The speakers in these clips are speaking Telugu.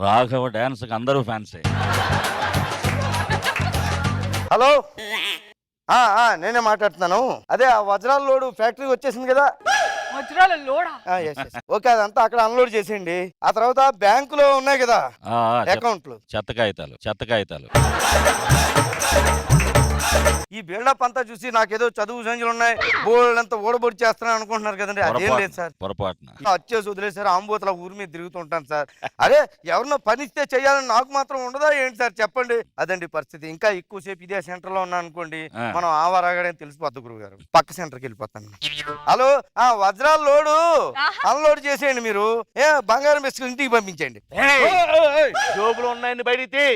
రాఘవ డాన్స్ కి అందరూ ఫ్యాన్సే. హలో, నేనే మాట్లాడుతున్నాను. అదే ఆ వజ్రాల లోడు ఫ్యాక్టరీ వచ్చేసింది కదా. వజ్రాల లోడా? ఓకే, అదంతా అక్కడ అన్లోడ్ చేసేయండి. ఆ తర్వాత బ్యాంకులో ఉన్నాయి కదా అకౌంట్లు, చెత్త కాగితాలు. ఈ బిల్డప్ అంతా చూసి నాకేదో చదువు సంఖ్యలు ఉన్నాయి, బోల్డ్ అంతా ఓడబొడి చేస్తున్నాను అనుకుంటున్నారు కదండి. అదేం లేదు సార్, పొరపాటున వచ్చేసి వదిలేసారు. ఆంబోతుల ఊరి మీద తిరుగుతుంటాను సార్. అరే ఎవరినో పనిస్తే చేయాలని నాకు మాత్రం ఉండదా ఏంటి సార్, చెప్పండి. అదండి పరిస్థితి. ఇంకా ఎక్కువసేపు ఇదే సెంటర్ లో ఉన్నా అనుకోండి, మనం ఆవారాగానే తెలిసిపోద్దు గురువు గారు. పక్క సెంటర్కి వెళ్ళిపోతాను. హలో, వజ్రాల లోడు అన్లోడ్ చేసేయండి. మీరు బంగారం వేసుకుని ఇంటికి పంపించండి. జోబులు ఉన్నాయండి బయటికి.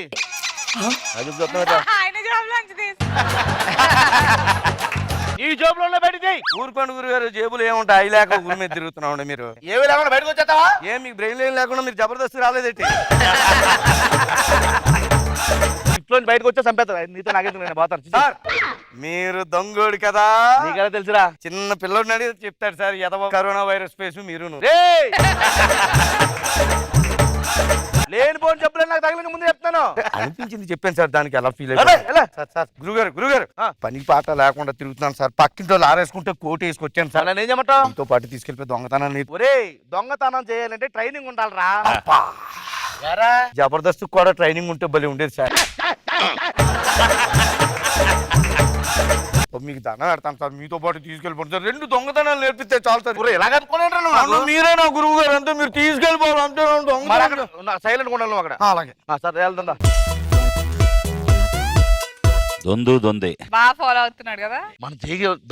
ఈ జోబులో ఉన్న బయటికి. ఊరుకోండి గురువు గారు, జేబులు ఏముంటాయి? అవి లేక ఊరి మీద తిరుగుతున్నాం మీరు. ఏమి లేకుండా బయటకు వచ్చేస్తావా? ఏం మీకు బ్రెయిన్ లేని లేకుండా మీరు జబర్దస్త్ రాలేదేంటి? ఇంట్లో బయటకు వచ్చే చంపేస్తా. నీతో నాగేందుకు, నేను పోతాను సార్. మీరు దొంగోడు కదా, నీకెలా తెలుసురా? చిన్న పిల్లోడిని అడిగి చెప్తాడు సార్. ఎదవ కరోనా వైరస్ పేసు మీరు. లేనిపోని చెప్పలేదు, నాకు తగిలిన ముందు చెప్తాను. అనిపించింది చెప్పాను సార్, దానికి ఎలా ఫీల్ అయిపోయింది సార్. గురుగారు పని పాట లేకుండా తిరుగుతున్నాను సార్. పక్కింట్లో ఆరేసుకుంటే కోట్ వేసుకొచ్చాను సార్. నన్ను ఏం చేయమంటావు? మీతో పాటు తీసుకెళ్ళిపోయి దొంగతనాన్ని. ఒరే, దొంగతనం చేయాలంటే ట్రైనింగ్ ఉండాలిరా. జబర్దస్త్ కూడా ట్రైనింగ్ ఉంటే భలే ఉండేది సార్. మీకు దండం పెడతాను సార్, మీతో పాటు తీసుకెళ్ళిపోండి సార్. 2 దొంగతనాలు నేర్పిస్తే చాలు సార్. మీరే నా గురువు గారు, అంతే మీరు తీసుకెళ్ళిపోవాలి అంతే. సైలెంట్ ఉండాలి అక్కడ. అలాగే సరే వెళ్తుందా. దొందే బాగా ఫాలో అవుతున్నాడు కదా. మనం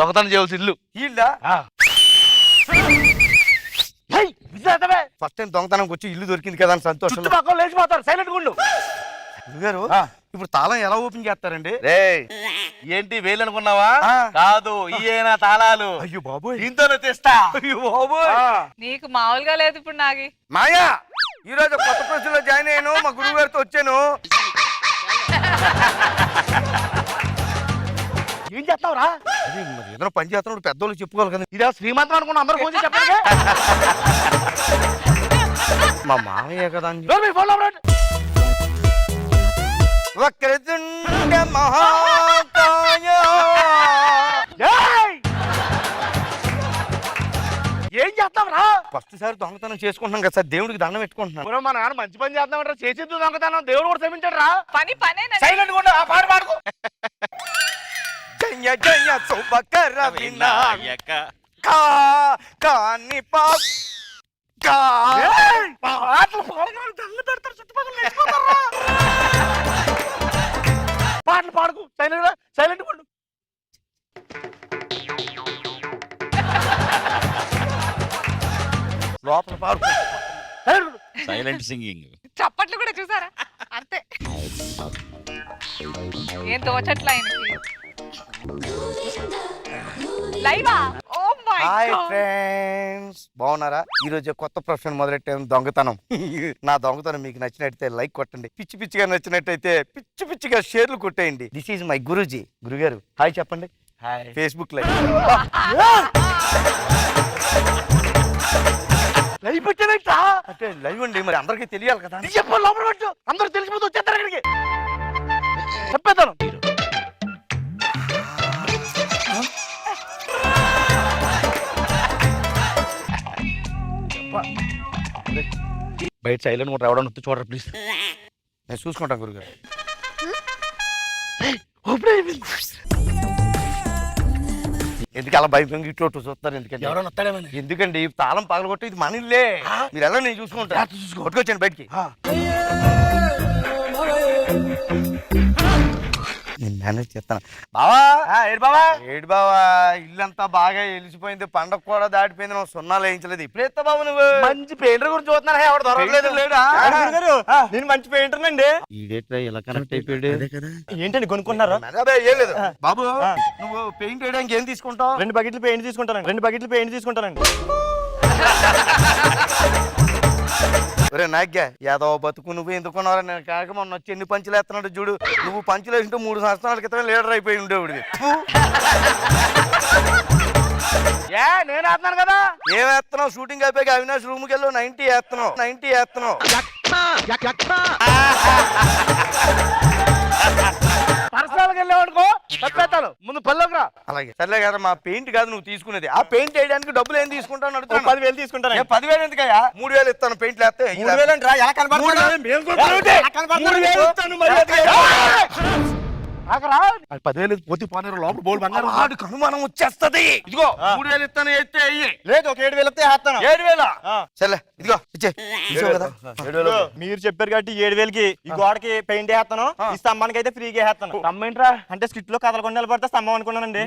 దొంగతనం చేయవలసి ఇల్లు ఇల్లా? ఫస్ట్ టైం దొంగతనంకి వచ్చి ఇల్లు దొరికింది కదా అని సంతోషం. లేచిపోతారు, సైలెంట్ గుండు. గురుగారు ఇప్పుడు తాళం ఎలా ఓపెన్ చేస్తారండి? ఏంటి వేలు అనుకున్నావా? కాదు, ఈయన తాళాలు. అయ్యో బాబోయ్, ఇంతలో తెస్తా. అయ్యో బాబోయ్, నీకు మామూలుగా లేదు ఇప్పుడు. నాగి మాయా, ఈ రోజు కొత్త ప్రశ్నలో జాయిన్ అయ్యాను, మా గురువు గారితో వచ్చాను. ఏం చేస్తావురా? మరి ఏదైనా పని చేస్తున్నాడు పెద్దోళ్ళకి చెప్పుకోవాలి కదా. ఇదే శ్రీమంతం అనుకున్నా, అందరూ ఫోన్ చేసి చెప్పండి. మా మామయ్య కదా. వక్రతుండ మహాకాయ. ఏం చేస్తావురా? ఫస్ట్ సారి దొంగతనం చేసుకుంటున్నాం కదా సార్, దేవుడికి దండం పెట్టుకుంటున్నాను. మా నాన్న మంచి పని చేద్దామంటారా, చేసేది దొంగతనం. దేవుడు కూడా క్షమించాడు రా. పనే సైలెంట్ కూడా పాడు పాడుకో. జయ జయ శుభకర వినాయక కాని పాటలు పాడుకు. సైలెంట్ పండు. లోపల పాడుకో. Silent singing. చప్పట్లు కూడా చూసారా? అంతే. ఏం తోచట్లా ఆయనకి. లైవా? Oh my hi god. Friends, బాగున్నారా? ఈ రోజు కొత్త ప్రొఫెషన్ మొదలెట్టాను, దొంగతనం. నా దొంగతనం మీకు నచ్చినట్టయితే లైక్ కొట్టండి, పిచ్చి పిచ్చిగా నచ్చినట్టయితే పిచ్చి పిచ్చిగా షేర్లు కొట్టేయండి. This is my Guruji. గురుగారు హాయ్ చెప్పండి. హాయ్. Facebook live. లైవ్ పెట్టానంటా అంటే లైవ్ అండి, మరి అందరికీ తెలియాలి కదా. చెప్పు, లోపల పెట్టు, అందరూ తెలిసిపోతే వచ్చేస్తారు అక్కడికి. చెప్పేస్తాను. బయట సైలెంట్ కూడా రావడం చూడరు ప్లీజ్. నేను చూసుకుంటాను గురుగారు. ఎందుకు అలా భయపడి ఇటు చూస్తారు? ఎందుకంటే ఎవరైనా వస్తాడేమని. ఎందుకండి తాళం పగలగొట్టి ఇది మన ఇల్లే. మీరు ఎలా నేను చూసుకుంటా. కొట్టుకొచ్చాను బయటికి. నేను మేనేజ్ చేస్తాను. బావా ఏడు బావా, ఇల్లంతా బాగా ఎలిసిపోయింది, పండగ కూడా దాటిపోయింది, నువ్వు సున్నాలు వేయించలేదు. ఇప్పుడు ఎత్తా బాబు నువ్వు. మంచి పెయింటర్ గురించి చూస్తున్నాను. ఎవరు దొరకలేదు. లేడా? నేను మంచి పెయింటర్ అండి. ఈ డేట్ ఇలా కనెక్ట్ అయిపోయాడు. ఏంటండి కొనుక్కున్నారా? ఏం లేదు బాబు, నువ్వు పెయింట్ వేయడానికి ఏం తీసుకుంటావు? 2 బకెట్లు పెయింట్ తీసుకుంటానండి. ఒరే నాగ్గా, యాదవ బతుకు నువ్వు ఎందుకున్నారా? నేను కాక మొన్న వచ్చి ఎన్ని పంచులు వేస్తున్నాడు చూడు. నువ్వు పంచులు వేసింటే 3 సంవత్సరాల క్రితమే లీడర్ అయిపోయి ఉండేవాడివి. నేను వేస్తున్నాను కదా. ఏం వేస్తున్నావు? షూటింగ్ అయిపోయి అవినాష్ రూమ్కి వెళ్ళి 90 వేస్తున్నావు. పర్సనల్ గా వెళ్ళావనుకో తప్పేస్తాను. ముందు పల్లోకి రా. అలాగే సర్లే కదా, మా పెయింట్ కాదు నువ్వు తీసుకునేది. ఆ పెయింట్ వేయడానికి డబ్బులు ఏం తీసుకుంటాను అడుగుతాను. 10,000 తీసుకుంటాను. 10,000 ఎందుకయ్యా? 3,000 ఇస్తాను పెయింట్ లేస్తే. 3,000 అంటారా? ఎలా కనబడుతుందా? 3,000 ఇస్తాను మరి అది. ఆగరా. 10,000 పోతే పోనీ లోపల బోల్ బంగారం. వాడికి అనుమానం వచ్చేస్తది. ఇదిగో 3,000 ఇస్తాను ఎత్తే అయ్యి. లేదు, ఒక 7,000 ఇస్తే వేస్తాను. 7,000 సర్లే ఇదిగో ఇచ్చే. కదా మీరు చెప్పారు కాబట్టి 7,000కి ఈ గోడకి పెయింట్ వేస్తాను, ఈ స్తంభానికి అయితే ఫ్రీగా వేస్తాను. తమ్మేంట్రా? అంటే స్కిట్ లో కదలకుండా నిలబడితే స్తంభం అనుకున్నానండి.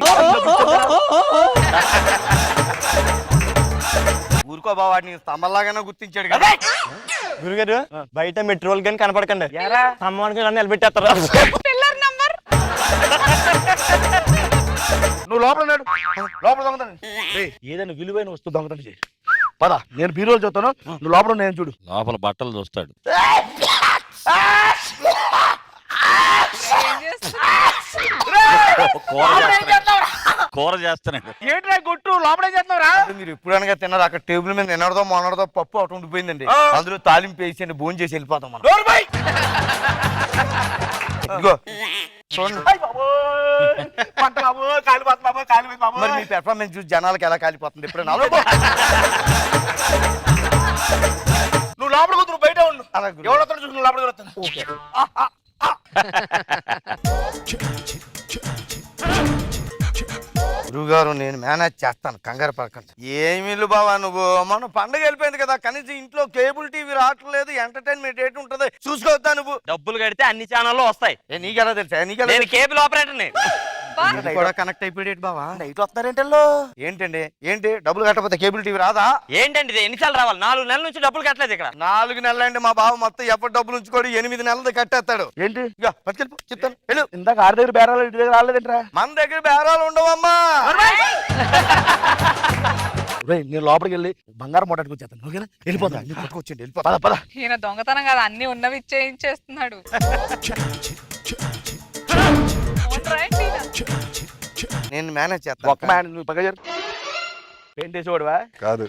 ఊరుకో బావ, వాడిని స్తంభంలాగానే గుర్తించాడు కదా. గురుగారు బయట మెట్రోల్ కానీ కనపడకండి, ఎరా స్తంభం అనుకుని నిలబెట్టేస్తారు. పిల్లర్ నంబర్ నువ్వు లోపల నాడు. లోపల దొంగతనం ఏదైనా విలువైన వస్తువు దొంగతనం చేయి. పద, నేను బీరోలు చూస్తాను, నువ్వు లోపల నేను చూడు. లోపల బట్టలు చూస్తాడు. ఏం చేస్తున్నారు? కూర చేస్తున్నాడు. ఏంట్రా గుట్టు లోపల ఏం చేస్తున్నావురా? మీరు ఎప్పుడనగా తిన్నారు? అక్కడ టేబుల్ మీద నిన్నడదో మొన్నడదో పప్పు ఒకటి ఉండిపోయిందండి. అందులో తాలింపు వేసి భోజనం చేసి వెళ్ళిపోతాం మనం. ఇదిగో చూడండి. పంట బాబు, కాలిపోతుంది బాబు, కాలిపోయింది బాబు. మరి మీ పెర్ఫార్మెన్స్ చూసి జనాలకి ఎలా కాలిపోతుంది ఎప్పుడైనా? నువ్వు లోపల కూతురు బయట ఉండు. అలా గురు. ఎవడొస్తాడు చూసి నువ్వు లోపలికి వస్తాను. ఓకే. గురుగారు నేను మేనేజ్ చేస్తాను, కంగారు పడకండి. ఏమి బావా నువ్వు, మన పండుగ వెళ్ళిపోయింది కదా, కనీసం ఇంట్లో కేబుల్ టీవీ రావట్లేదు, ఎంటర్టైన్మెంట్ ఏంటి ఉంటది చూసుకోవద్దా నువ్వు? డబ్బులు కడితే అన్ని ఛానల్లో వస్తాయి. నీకెలా తెలుసా? నీకెలా నేను కేబుల్ ఆపరేటర్ని. ఇది కూడా కనెక్ట్ అయిపోయేటి బావా? నైట్ వస్తారేంటల్లో? ఏంటండి ఏంటి డబ్బులు కట్టకపోతే కేబుల్ టీవీ రాదా? ఏంటండి ఇది ఎన్నిసార్లు రావాలి? 4 నెలల నుంచి డబ్బులు కట్టలేదు ఇక్కడ. 4 నెలలండి మా బావ మొత్తం ఎప్పటి డబ్బులు ఉంచుకోడు, 8 నెలలు కట్టేస్తాడు. ఏంటి ఇక పట్టుకెళ్ళిపో చెప్తాను. వెళ్ళు. ఇందాక ఆడి దగ్గర బేరాలు ఇంటి దగ్గర రాలేదంట్రా? మన దగ్గర బేరాలు ఉండవమ్మా. నేను లోపలికి వెళ్ళి బంగారం మొట్టకు వచ్చేస్తాను. ఓకేనా? వెళ్ళిపోతా. పట్టుకొచ్చిండి పద పద. ఈయన దొంగతనం కాదు, అన్ని ఉన్నవి ఇచ్చేస్తున్నాడు. నేను మేనేజ్ చేస్తాను. ఒక్క మ్యాన్ నువ్వు పక్క జరు. పెయింట్ వేసేవాడువా? కాదు.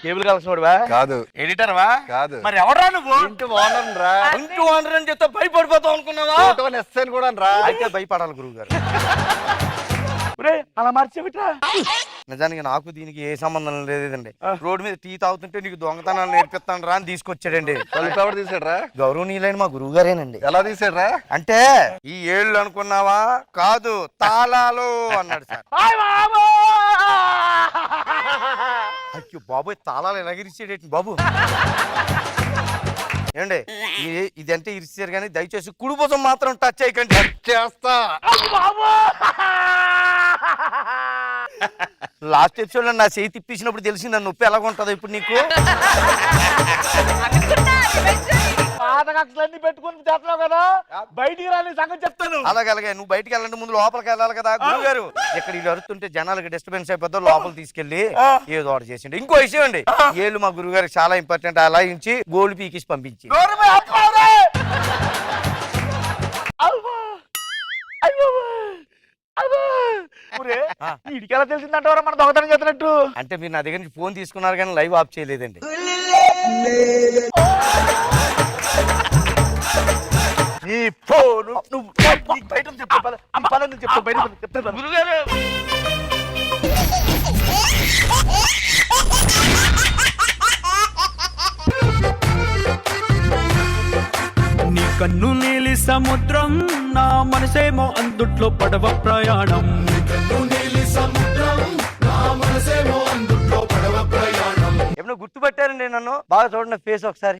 కేబుల్ కావాల్సినవాడువా? కాదు. ఎడిటర్ వా? కాదు. మరి ఎవరా నువ్వు? ఇంటి ఓనర్ రా. ఇంటి ఓనర్ అని చెప్తే భయపడిపోతావు అనుకున్నావా? ఫోటోని ఎస్ఐని కూడా రా. అయితే భయపడాలి గురువు గారు. అలా మార్చేవిట్రా. నిజానికి నాకు దీనికి ఏ సంబంధం లేదండి. రోడ్డు మీద టీ తాగుతుంటే నీకు దొంగతనాలు నేర్పిస్తాను రా అని తీసుకొచ్చాడండి. తలుపు ఎవరు తీసాడు రా? గౌరవనీయులైన మా గురువు గారేనండి. ఎలా తీసాడు రా? అంటే ఈ ఏళ్ళు అనుకున్నావా? కాదు, తాళాలు అన్నాడు సార్. అయ్యో బాబోయ్, తాళాలు ఎలా ఇరిచాడేంటి బాబు? ఏమండి ఇదంటే ఇరిచారు కానీ దయచేసి కుడి భుజం మాత్రం టచ్ చేయకండి. చేస్తా. లాస్ట్ ఎపిసోడ్ లో నా చేయి తిప్పించినప్పుడు తెలిసి నా నొప్పి ఎలాగ ఉంటుందో ఇప్పుడు నీకు. పాత కక్షలన్నీ పెట్టుకుని చేస్తున్నావు కదా, బయటికి రాని సంగతి చెప్తాను. అలాగే నువ్వు బయటికి వెళ్ళంటే ముందు లోపలికి వెళ్ళాలి కదా గురువు గారు. ఇక్కడ ఇది అరుతుంటే జనాలకి డిస్టర్బెన్స్ అయిపోతే లోపల తీసుకెళ్లి ఏదో ఆర్డర్ చేసిండు. ఇంకో విషయం అండి, ఏళ్ళు మా గురువు గారికి చాలా ఇంపార్టెంట్. అలా ఇచ్చి గోల్డ్ పీకిసి పంపించి. ఇడికెలా తెలిసిందంటారా మన దొంగతనం చేస్తున్నట్టు? అంటే మీరు నా దగ్గర నుంచి ఫోన్ తీసుకున్నారు కానీ లైవ్ ఆఫ్ చేయలేదండి. నీ ఫోన్ నువ్వు బయట చెప్పు. పద చెప్పు, బయట చెప్తాను. గురుగారు నీ కన్ను నీలి సముద్రం, నా మనసేమో అందుట్లో పడవ ప్రయాణం. ఏమన్నా గుర్తుపట్టారండి నన్ను? బాగా చూడండి ఫేస్ ఒకసారి.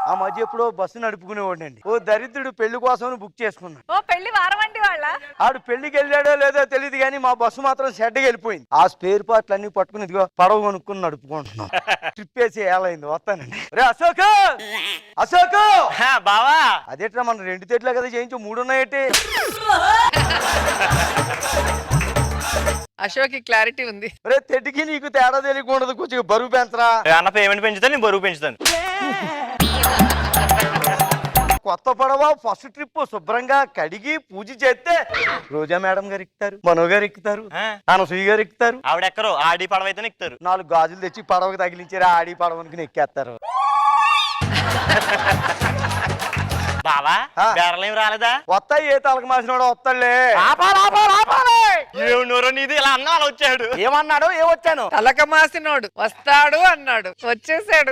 ఆ మధ్య ఎప్పుడో బస్సు నడుపుకునేవాడండి. ఓ దరిద్రుడు పెళ్లి కోసం బుక్ చేసుకున్నాడు. ఓ పెళ్లి వారమండి వాళ్ళ. ఆడు పెళ్లికి వెళ్ళాడో లేదో తెలియదు కానీ మా బస్సు మాత్రం షెడ్కి వెళ్ళిపోయింది. ఆ స్పేర్ పార్ట్లు అన్ని పట్టుకుని ఇదిగో పడవ కొనుక్కుని నడుపుకుంటున్నాం. ట్రిప్ వేసి ఏలైంది. వస్తానండి. రే అశోక్, అశోక్ బావా, అదేట్రా మన 2 తెట్లే కదా చేయించు, 3 ఉన్నాయేటి? అశోక్ క్లారిటీ ఉంది. రే తెడ్డికి నీకు తేడా తెలియకూడదు, కొంచెం బరువు పెంచరా. అన్న పేమెంట్ పెంచుతాను, నేను బరువు పెంచుతాను. కొత్త పడవ ఫస్ట్ ట్రిప్ శుభ్రంగా కడిగి పూజ చేస్తే రోజా మేడం గారు ఎక్కుతారు, మనో గారు ఎక్కుతారు, అనసూయ గారు ఎక్కుతారు. ఆవిడెక్కరు, ఆడి పడవ అయితే ఎక్కుతారు. 4 గాజులు తెచ్చి పడవకు తగిలించారు, ఆడి పడవనికి ఎక్కేస్తారు. బావా ఆ. బేరలేం రాలేదా? వస్తాయి, ఏ తలకు మాసినోడో వస్తాడులే. ఏమి నూరు నీది ఇలా అన్నా అలా వచ్చాడు. ఏమన్నాడు ఏమొచ్చాను? తలక మాసినోడు వస్తాడు అన్నాడు, వచ్చేసాడు.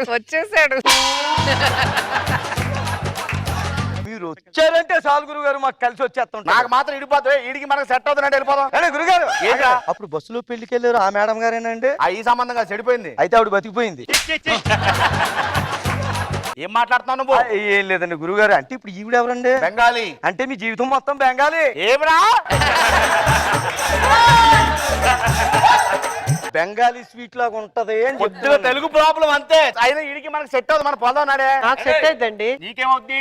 మీరు వచ్చారంటే చాలు గురుగారు, మాకు కలిసి వచ్చేస్తాం. నాకు మాత్రం ఇడిపోతే ఈడికి మనకు సెట్ అవుతుందంటే వెళ్ళిపోదాం. అరే గురుగారు, ఏంట్రా? అప్పుడు బస్సులో పెళ్లికి వెళ్ళారు ఆ మేడం గారేనండి? ఆ ఈ సంబంధంగా చెడిపోయింది. అయితే ఆవిడ బతికిపోయింది. ఏం మాట్లాడుతున్నావు నువ్వు? ఏం లేదండి గురుగారు. అంటే ఇప్పుడు ఈవిడ ఎవరండి? బెంగాలీ. అంటే మీ జీవితం మొత్తం బెంగాలీ? ఏమిరా బెంగాలీ స్వీట్ లాగా ఉంటది అని కొద్దిగా చెప్తున్నాను. తెలుగు ప్రాబ్లం అంతే. అయినా ఈడికి మనకు సెట్ అవుతుంది. మన పొలం నాడే. నాకు సెట్ అయిద్దండి. నీకేమవుద్ది?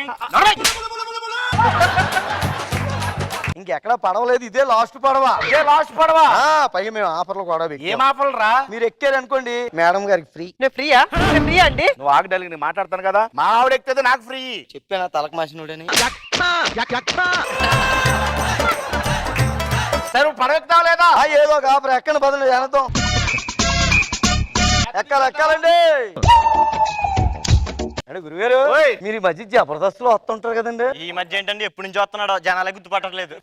ఇంకెక్కడ పడవలేదు, ఇదే లాస్ట్ పడవ. ఇదే లాస్ట్ పడవా? పైగా మేము ఆఫర్లు కూడా పెట్టాం. ఏం ఆఫర్లు రా? మీరు ఎక్కారనుకోండి మేడం గారికి ఫ్రీ. నేను ఫ్రీయా అండి? నువ్వు ఆగడానికి నేను మాట్లాడతాను కదా. మా ఆవిడ ఎక్కితే నాకు ఫ్రీ. చెప్పానా తలకు మాసినోడని? సరే నువ్వు పడవ ఎక్కుతావా లేదా? ఏదో కాపరు ఎక్కని బదులు వెనదాం. ఎక్కాలండి. అంటే గురుగారు, ఓయ్. మీరు ఈ మధ్య జబర్దస్తులు వస్తుంటారు కదండి? ఈ మధ్య ఏంటండి ఎప్పుడు నుంచి వస్తున్నాడో జనాలే గుర్తుపట్టట్లేదు.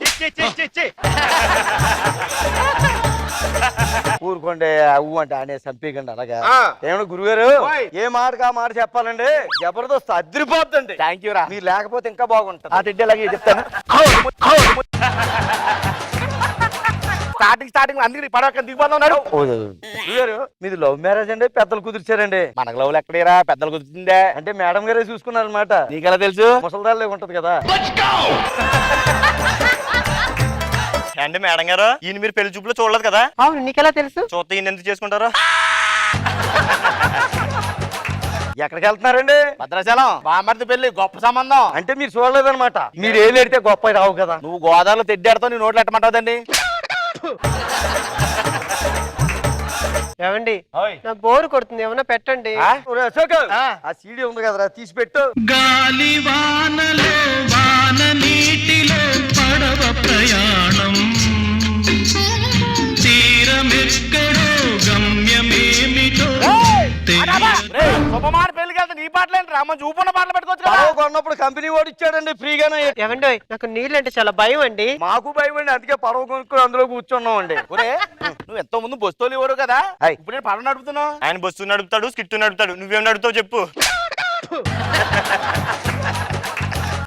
ఊరుకోండి, అవ్వు అంటే ఆనే చంపేయకండి అలాగా. ఆ. ఏమన్నా గురుగారు, ఓయ్. ఏ మాటగా మాట చెప్పాలండి, జబర్దస్త్ అదిరిపోద్దండి. థ్యాంక్ యూ రా. మీరు లేకపోతే ఇంకా బాగుంటుంది. ఆ తిడ్డేలాగే చెప్తాను. స్టార్టింగ్ అందుకే పడవ దిగిపోతున్నాడు. గురుగారు, మీది లవ్ మ్యారేజ్ అండి పెద్దలు కుదిర్చారండి? మనకు లవ్లు ఎక్కడేరా, పెద్దలు కుదురుతుందే. అంటే మేడం గారే చూసుకున్నారనమాట. నీకెలా తెలుసు? ముసల్దారులే ఉంటది కదా. అండి మేడం గారు, ఈయన మీరు పెళ్లి చూపులో చూడలేదు కదా? అవును, నీకెలా తెలుసు? చూస్తే ఈయన ఎందుకు చేసుకుంటారు? ఎక్కడికి వెళ్తున్నారండి? భద్రాచలం బామర్ది పెళ్లి, గొప్ప సంబంధం. అంటే మీరు చూడలేదన్నమాట. మీరు ఏం ఎడితే గొప్ప రావు కదా. నువ్వు గోదావరిలో తెడ్డాడుతో నీ నోట్లు ఎట్టమంటావుదండి? ఏమండి, నాకు బోరు కొడుతుంది, ఏమన్నా పెట్టండి. ఒరే అశోక్, ఆ సీడీ ఉంది కదరా, తీసి పెట్టు. గాలి వానలో వాన నీటిలో పడవ ప్రయాణం, తీరమెక్కడో గమ్యమేమిటో శుభమాట పెళ్లికి వెళ్తే నీ పాటలేంటి రా? మంచి ఊపున్న పాటలు పెట్టుకోవచ్చు కదా. పడవ కొన్నప్పుడు కంపెనీ వాడు ఇచ్చాడండి ఫ్రీగానే. ఏమండి, నాకు నీళ్ళు అంటే చాలా భయం అండి. మాకు భయం అండి, అందుకే పడవ కొనుక్కొని అందులో కూర్చున్నాం అండి. ఒరే నువ్వు ఎంతో ముందు బస్తోలు ఇవ్వరు కదా, హాయ్. ఇప్పుడు నేను పడవ నడుపుతున్నావు. ఆయన బస్సు నడుపుతాడు, స్కిట్ నడుపుతాడు, నువ్వేం నడుపుతావు చెప్పు.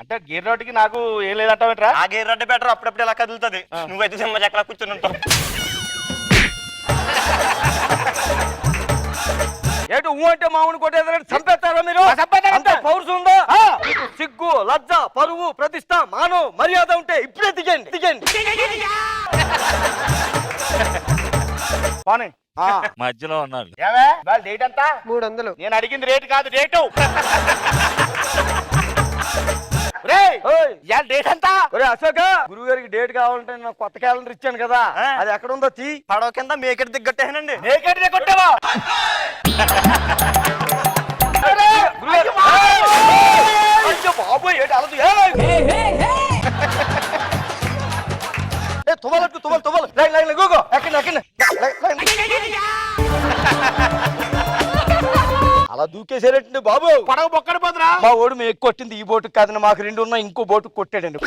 అంటే గేర్ రోడ్డుకి నాకు ఏం లేదంటావేంట్రా? ఆ గేర్ రడ్డ బెటర్, అప్పుడప్పుడు ఇలా కదులుతుంది. నువ్వైతే సినిమా ఎక్కడ కూర్చొని ఉంటావు. ఏంటి ఊ అంటే మామూలు కొట్టేదాన్ని చంపేస్తారా మీరు? అంత పౌరుషం ఉందా? మీకు సిగ్గు, లజ్జ, పరువు, ప్రతిష్ట, మానవ మర్యాద ఉంటే ఇప్పుడే దిగండి. పోనీ. మధ్యలో ఉన్నాడు. ఏమే వాళ్ళ డేట్ ఎంత? 300. నేను అడిగింది రేటు కాదు, డేటు. డేట్ ఎంత? ఒరే అశోక్, గురువు గారికి డేట్ కావాలంటే నాకు కొత్త క్యాలెండర్ ఇచ్చాను కదా, అది ఎక్కడ ఉందో తీ. పడవ కింద మేకెట్ దిగ్గట్టేనండి. నేకేటిదే కొట్టావా? బాబోయ్ ఏంటి అలదు? తువ్వలు లైన్ గోగో ఎక్కండి. అలా దూకేసారేంటి బాబు? పడవ బొక్కడి పోతురా. మా ఓడు మేము ఎక్కువ కొట్టింది ఈ బోటుకు కాదని, మాకు 2 ఉన్నాయి, ఇంకో బోటుకు కొట్టాడండి.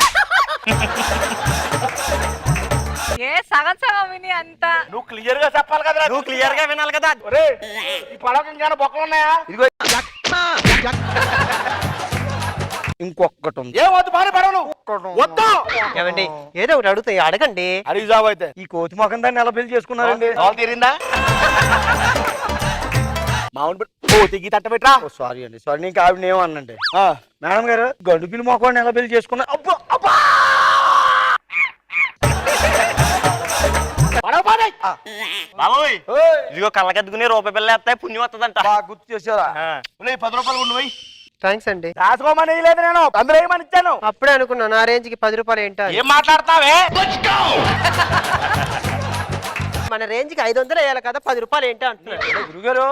ఏ సగం విని అంతా నువ్వు క్లియర్ గా చెప్పాలి కదరా. నువ్వు క్లియర్ గా వినాలి కదా. ఒరే ఈ పడవకి ఇంకా బొక్కలు ఉన్నాయా? ఇదిగో ఇంకొకటి ఉంది. ఏం వద్దు పారి పడవను వద్దు. ఏమండి, ఏదో ఒకటి అడుగుతాయి, అడగండి. అడిగి జాబ్ అయితే ఈ కోతి మొఖం దాన్ని ఎలా పెళ్లి చేసుకున్నారండి? కాల్ తీరిందా? మామూలు పోతికి తట్ట పెట్టరా. సారీ అండి, సారీ. నీకు ఆవిడ ఏమన్నండి మేడం గారు, గండు పిల్లి మొఖాన్ని ఎలా పెళ్లి చేసుకున్నా? అబ్బా బాబోయ్, ఇదిగో కళ్ళకెద్దుకుని రూపాయి పిల్ల వేస్తాయి, పుణ్యం వస్తుందంట. బాగా గుర్తు చేశారా? 10 రూపాయలు ఉండు పోయి. థ్యాంక్స్ అండి. రాసుకోమని లేదు, నేను అందరూ ఏమని ఇచ్చాను. అప్పుడే అనుకున్నా నా రేంజ్ కి 10 రూపాయలు ఏంటో. ఏం మాట్లాడతావే? మన రేంజ్ కి 500 వేయాలి కదా, 10 రూపాయలు ఏంటో అంటున్నాడు. గురుగారు,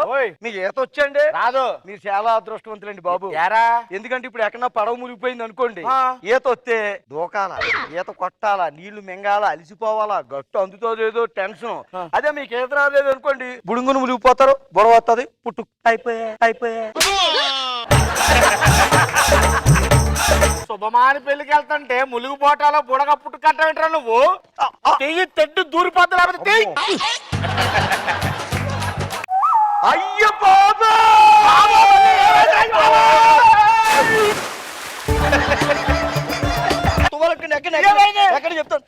మీకు ఈత వచ్చండి? రాదు. మీరు చాలా అదృష్టవంతులండి బాబు. ఏరా? ఎందుకంటే ఇప్పుడు ఎక్కడన్నా పడవ మునిగిపోయింది అనుకోండి, ఈత వస్తే దూకాల, ఈత కొట్టాలా, నీళ్లు మింగాల, అలిసిపోవాలా, గట్టు అందుతో లేదో టెన్షన్. అదే మీకు ఈత రాలేదు అనుకోండి, బుడుంగును మునిగిపోతారు, బుడవ వస్తుంది, పుట్టు అయిపోయా. అబ్బమాని పెళ్లికి వెళ్తుంటే ములుగు పోటాలో బుడగ పుట్టు కట్టవింటరా నువ్వు తెయ్యి తెడ్డు దూరిపోతా లేకపోతే తెయ్యి. అయ్యో బాబా ఎక్కడ చెప్తాను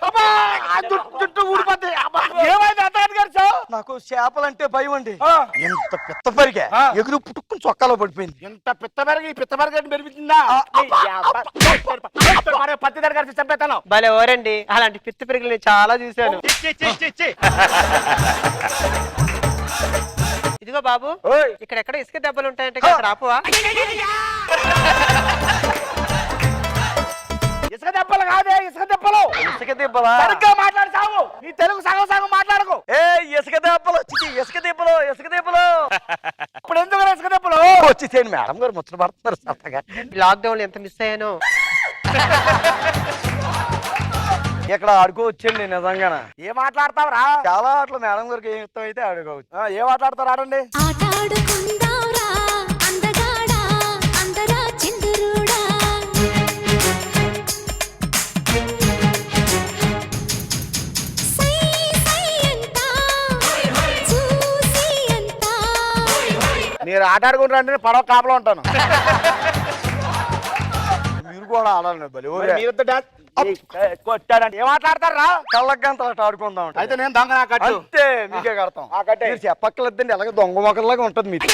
చుట్టూ ఊడిపోతే ఏమైంది అతగారి గారు సార్? నాకు చేపలంటే భయం అండి. ఎంత పెద్ద పరిగా ఎగురు పుట్టుకుని చొక్కాలో పడిపోయింది. ఎంత పిత్త మెరగ ఈ పిత్త మెరగ పెరిగిందా పత్తి దగ్గర కలిసి చంపేతాను. భలే ఓరండి, అలాంటి పిత్త పెరుగులు నేను చాలా చూశాను. ఇదిగో బాబు, ఇక్కడ ఎక్కడ ఇసుక దెబ్బలు ఉంటాయంటే ఇక్కడ ఆపువా? ఇసుక దెబ్బలు కాదే, ఇసుక దెబ్బలు. ఇసుక దెబ్బలా? సరిగ్గా మాట్లాడి సాగు. నీ తెలుగు సగం సగం మాట్లాడకు. ఏ ఇసుక దెబ్బలు ఇసుక దెబ్బలు ఇసుక దెబ్బలు. ఇప్పుడు ఎందుకు ఇసుక దెబ్బలు? వచ్చేసేయండి మేడం గారు ముచ్చట పడుతున్నారు సత్తగా. లాక్డౌన్ ఎంత మిస్ అయ్యాను. ఇక్కడ ఆడుకోవచ్చండి నిజంగానే. ఏం మాట్లాడతావురా? చాలా ఆటలు మేడం గారికి ఏం ఇష్టం అయితే ఆడుకోవచ్చు. ఏం మాట్లాడతారు ఆడండి. మీరు ఆట ఆడుకుంటారంటే పడవ కాపలో ఉంటాను. మీరు కూడా ఆడాలి బలి. మీరిద్దరు డాన్స్ కొట్టారంటే ఏం మాట్లాడతారా? కళ్ళగంత ఆట ఆడుకుందాం. అయితే నేను దొంగ నా కట్టు. అంతే, మీకే కడతాం. మీరు చెప్పక్కర్లేదండి, అలాగే దొంగ మొక్కలాగా ఉంటది మీకు.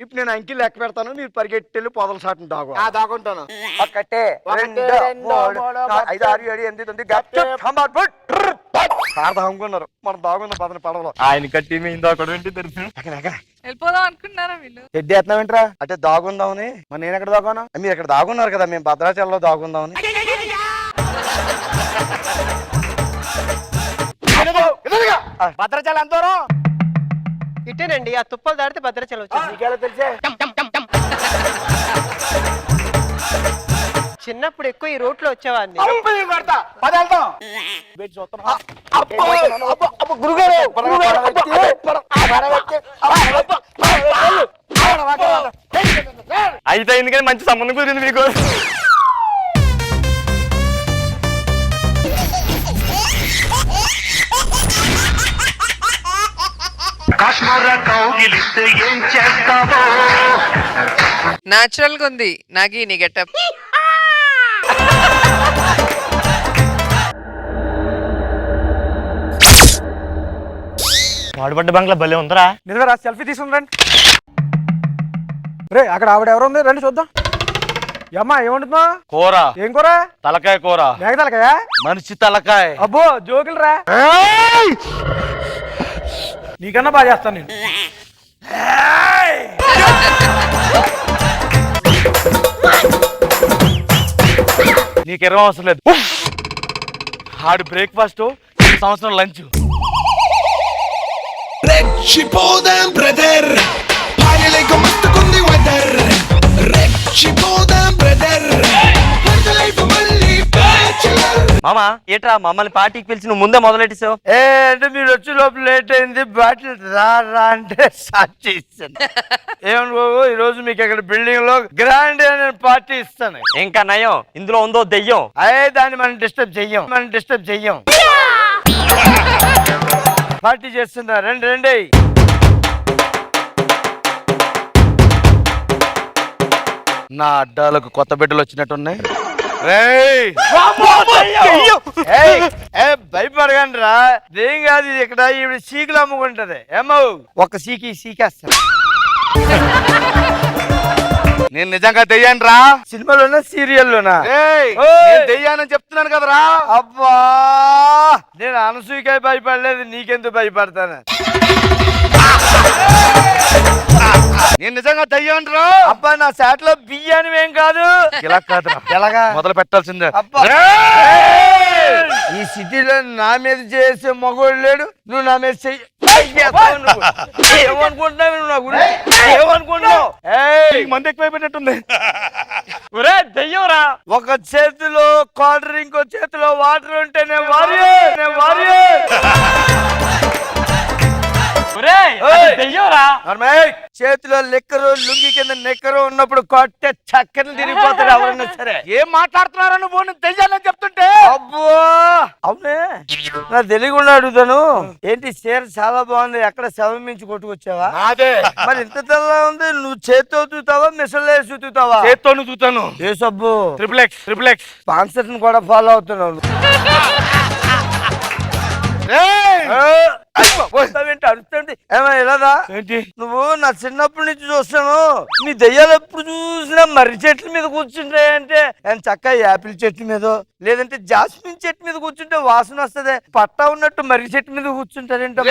ఇప్పుడు నేను అంకి లెక్క పెడతాను, మీరు పరిగెట్టి పొదల సాటును దాగు. దాకుంటాను. ఒకటే, రెండు, మూడు, 5, 6, 7, 8, 9 దాగుకున్నారు. మనం దాగున్న పదన పడవలో. ఆయన కట్టి మేము దాకోవడం తెలుసు. వెళ్ళిపోదాం అనుకున్నారా వీళ్ళు? ఎడ్డి ఎత్తున్నావేంట్రా? అంటే దాగుందామని. మరి నేను ఎక్కడ దాకోను? మీరు ఇక్కడ దాగున్నారు కదా, మేము భద్రాచలంలో దాగుందామని. భద్రాచలం ఎంతోరో ఇట్టేనండి, ఆ తుప్పలు దాడితే భద్రాచలం వచ్చేసి. నీకెలా తెలిసే? చిన్నప్పుడు ఎక్కువ ఈ రోడ్ లో వచ్చేవాడిని. అయితే ఎందుకని మంచి సంబంధం కుదిరింది మీకు. నాచురల్ గా ఉంది నాగి నీ గెటప్. వాడుపడ్డ బంగ్లా భలే ఉందరా. నిజమేరా? సెల్ఫీ తీసుకుందండి. రే అక్కడ ఆవిడ ఎవరు ఉంది, రండి చూద్దాం. అమ్మా ఏమంటుందా? కూర. ఏం కూర? తలకాయ కూర. మేక తలకాయ? మనిషి తలకాయ. అబ్బో జోకులు రా. నీకన్నా బాగా చేస్తాను నేను. నీకు ఎరవ అవసరం లేదు. ఆడు బ్రేక్ఫాస్ట్, సంవత్సరం లంచ్. రెచ్చిపోదాం బ్రదర్, భార్యలేక మత్తుకుంది వెదర్. రెచ్చిపోదాం బ్రదర్, లైఫ్ మళ్ళీ బ్యాచులర్. మామా ఏట్రా మమ్మల్ని పార్టీకి పిలిచి నువ్వు ముందే మొదలెట్టేసావు? అంటే మీరు వచ్చే లోపల లేట్ అయింది, బాటిల్ రా అంటే స్టార్ట్ చేస్తాను. ఏమను బాబు, ఈ రోజు మీకు ఇక్కడ బిల్డింగ్ లో గ్రాండ్ పార్టీ ఇస్తాను. ఇంకా నయం, ఇందులో ఉందో దెయ్యం. అదే దాన్ని మనం డిస్టర్బ్ చెయ్యం. పార్టీ చేస్తున్నా, రండి రండి. నా అడ్డాలకు కొత్త బిడ్డలు వచ్చినట్టున్నాయి. భయపడకండి రా, ఏం కాదు. ఇది ఇక్కడ ఈవిడ సీకులు అమ్ముకుంటది. ఏమో ఒక సీకేస్తాను. నేను నిజంగా దెయ్యాను రా. సినిమాలోనా సీరియల్లోనా? దెయ్యానని చెప్తున్నాను కదరా. అబ్బా, నేను అనసూయకాయ భయపడలేదు, నీకెందుకు భయపడతాను? నేను నిజంగా దెయ్యాను రా. అబ్బా, నా శాట్లో బియ్యాని ఏం కాదు. ఇలా కాదురా, ఎలాగా మొదలు పెట్టాల్సిందే. అబ్బా, ఈ సిటీలో నా మీద చేసే మగోడు లేడు, నువ్వు నా మీద చెయ్యి. ఏమనుకుంటున్నావు నువ్వు నా గురించి? ఏమనుకుంటున్నావు? మంది ఎక్కువైపోయినట్టుంది. దెయ్యం రా. ఒక చేతిలో క్వార్టర్, ఇంకో చేతిలో వాటర్ ఉంటేనే వారియర్. చేతిలో లెక్కరు లుంగి కింద నెక్కరు ఉన్నప్పుడు కొట్టే చక్కర్లు తిరిగిపోతారు ఎవరన్నా సరే. ఏం మాట్లాడుతున్నారా నువ్వు? నేను తెలియాలని చెప్తుంటే. అబ్బో అవునే, నా తెలియకుండా అడుగుతాను. ఏంటి చీర చాలా బాగుంది, ఎక్కడ శవం మించి కొట్టుకొచ్చావా? అదే మరి ఇంత తెల్లగా ఉంది, నువ్వు చేత్తో తూతావా మిషన్లో తూతావా? చేత్తోను చూతాను. ఏ సబ్బు? ట్రిపుల్ ఎక్స్ స్పాన్సర్ ని కూడా ఫాలో అవుతున్నావు. అడుగుతాండి ఏమో ఇలాదా ఏంటి? నువ్వు నా చిన్నప్పటి నుంచి చూస్తాను, నీ దెయ్యాలు ఎప్పుడు చూసినా మర్రి చెట్ల మీద కూర్చుంటాయంటే చక్కగా యాపిల్ చెట్టు మీద లేదంటే జాస్మిన్ చెట్టు మీద కూర్చుంటే వాసన వస్తుంది. పట్టా ఉన్నట్టు మర్రి చెట్టు మీద కూర్చుంటారేంటే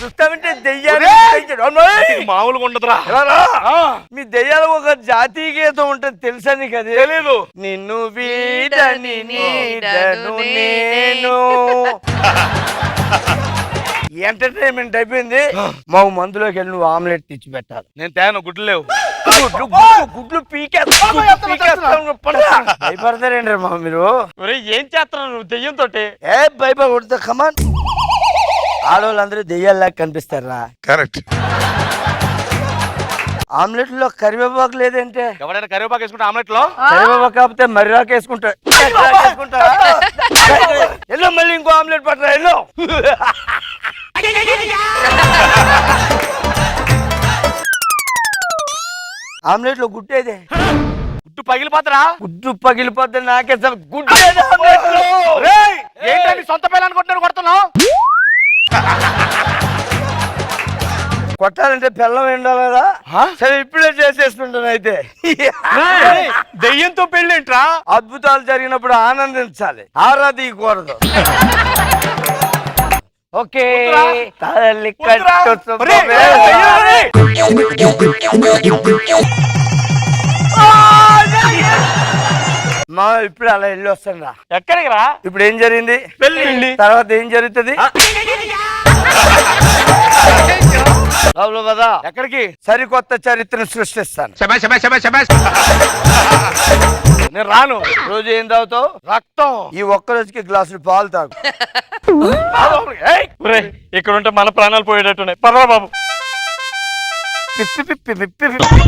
చూస్తామంటే దెయ్యాలు మామూలుగా ఉండదురా. మీ దెయ్యాలు ఒక జాతీయ గీతం ఉంటుంది తెలుసా నీకు? అది తెలీదు. నిన్ను వీడని నీడను నేను. ఎంటర్టైన్మెంట్ అయిపోయింది. మా మందులోకి వెళ్ళి నువ్వు ఆమ్లెట్ తెచ్చి పెట్టాలి. నేను తేను, గుడ్లు లేవు. గుడ్లు భయపడతారేంటి మా మీరు? ఏం చేస్తున్నావు నువ్వు దెయ్యంతో? ఏ భయపడతా కమాన్. ఆడవాళ్ళందరూ దెయ్యాల్లాగా కనిపిస్తారా? కరెక్ట్. ఆమ్లెట్ లో కరివేపాకు లేదంటే ఎవరైనా కరివేపాకు వేసుకుంటే ఆమ్లెట్ లో కరివేపాకు కాకపోతే మర్రాకు వేసుకుంటా. ఎల్లో మళ్ళీ ఇంకో ఆమ్లెట్ పట్టరా ఎల్లో. ఆమ్లెట్ లో గుడ్డేదే. గుడ్డు పగిలిపోతారా? గుడ్డు పగిలిపోతే నాకే గుడ్డు ఏంటంటే సొంత పిల్లలు అనుకుంటున్నారు కొడుతున్నావు. కొట్టాలంటే బెల్లం ఎండాలి కదా. సరే ఇప్పుడే చేసేసుకుంటాను. అయితే దెయ్యంతో పెళ్ళేంట్రా? అద్భుతాలు జరిగినప్పుడు ఆనందించాలి, ఆరాధించకూడదు. ఓకే తల్లి కట్టు మా ఇప్పుడు అలా వెళ్ళి వస్తాను. ఎక్కడికి రా? ఇప్పుడు ఏం జరిగింది? పెళ్ళి. తర్వాత ఏం జరుగుతుంది? లోపల కదా. ఎక్కడికి? సరికొత్త చరిత్రను సృష్టిస్తాను. నేను రాను. రోజు ఏం తాగుతావు? రక్తం. ఈ ఒక్క రోజుకి గ్లాసులు పాలు తాగు. ఇక్కడ ఉంటే మన ప్రాణాలు పోయేటట్టున్నాయి. పర్వా బాబు. పిప్పి పిప్పి పిప్పి పిప్పి.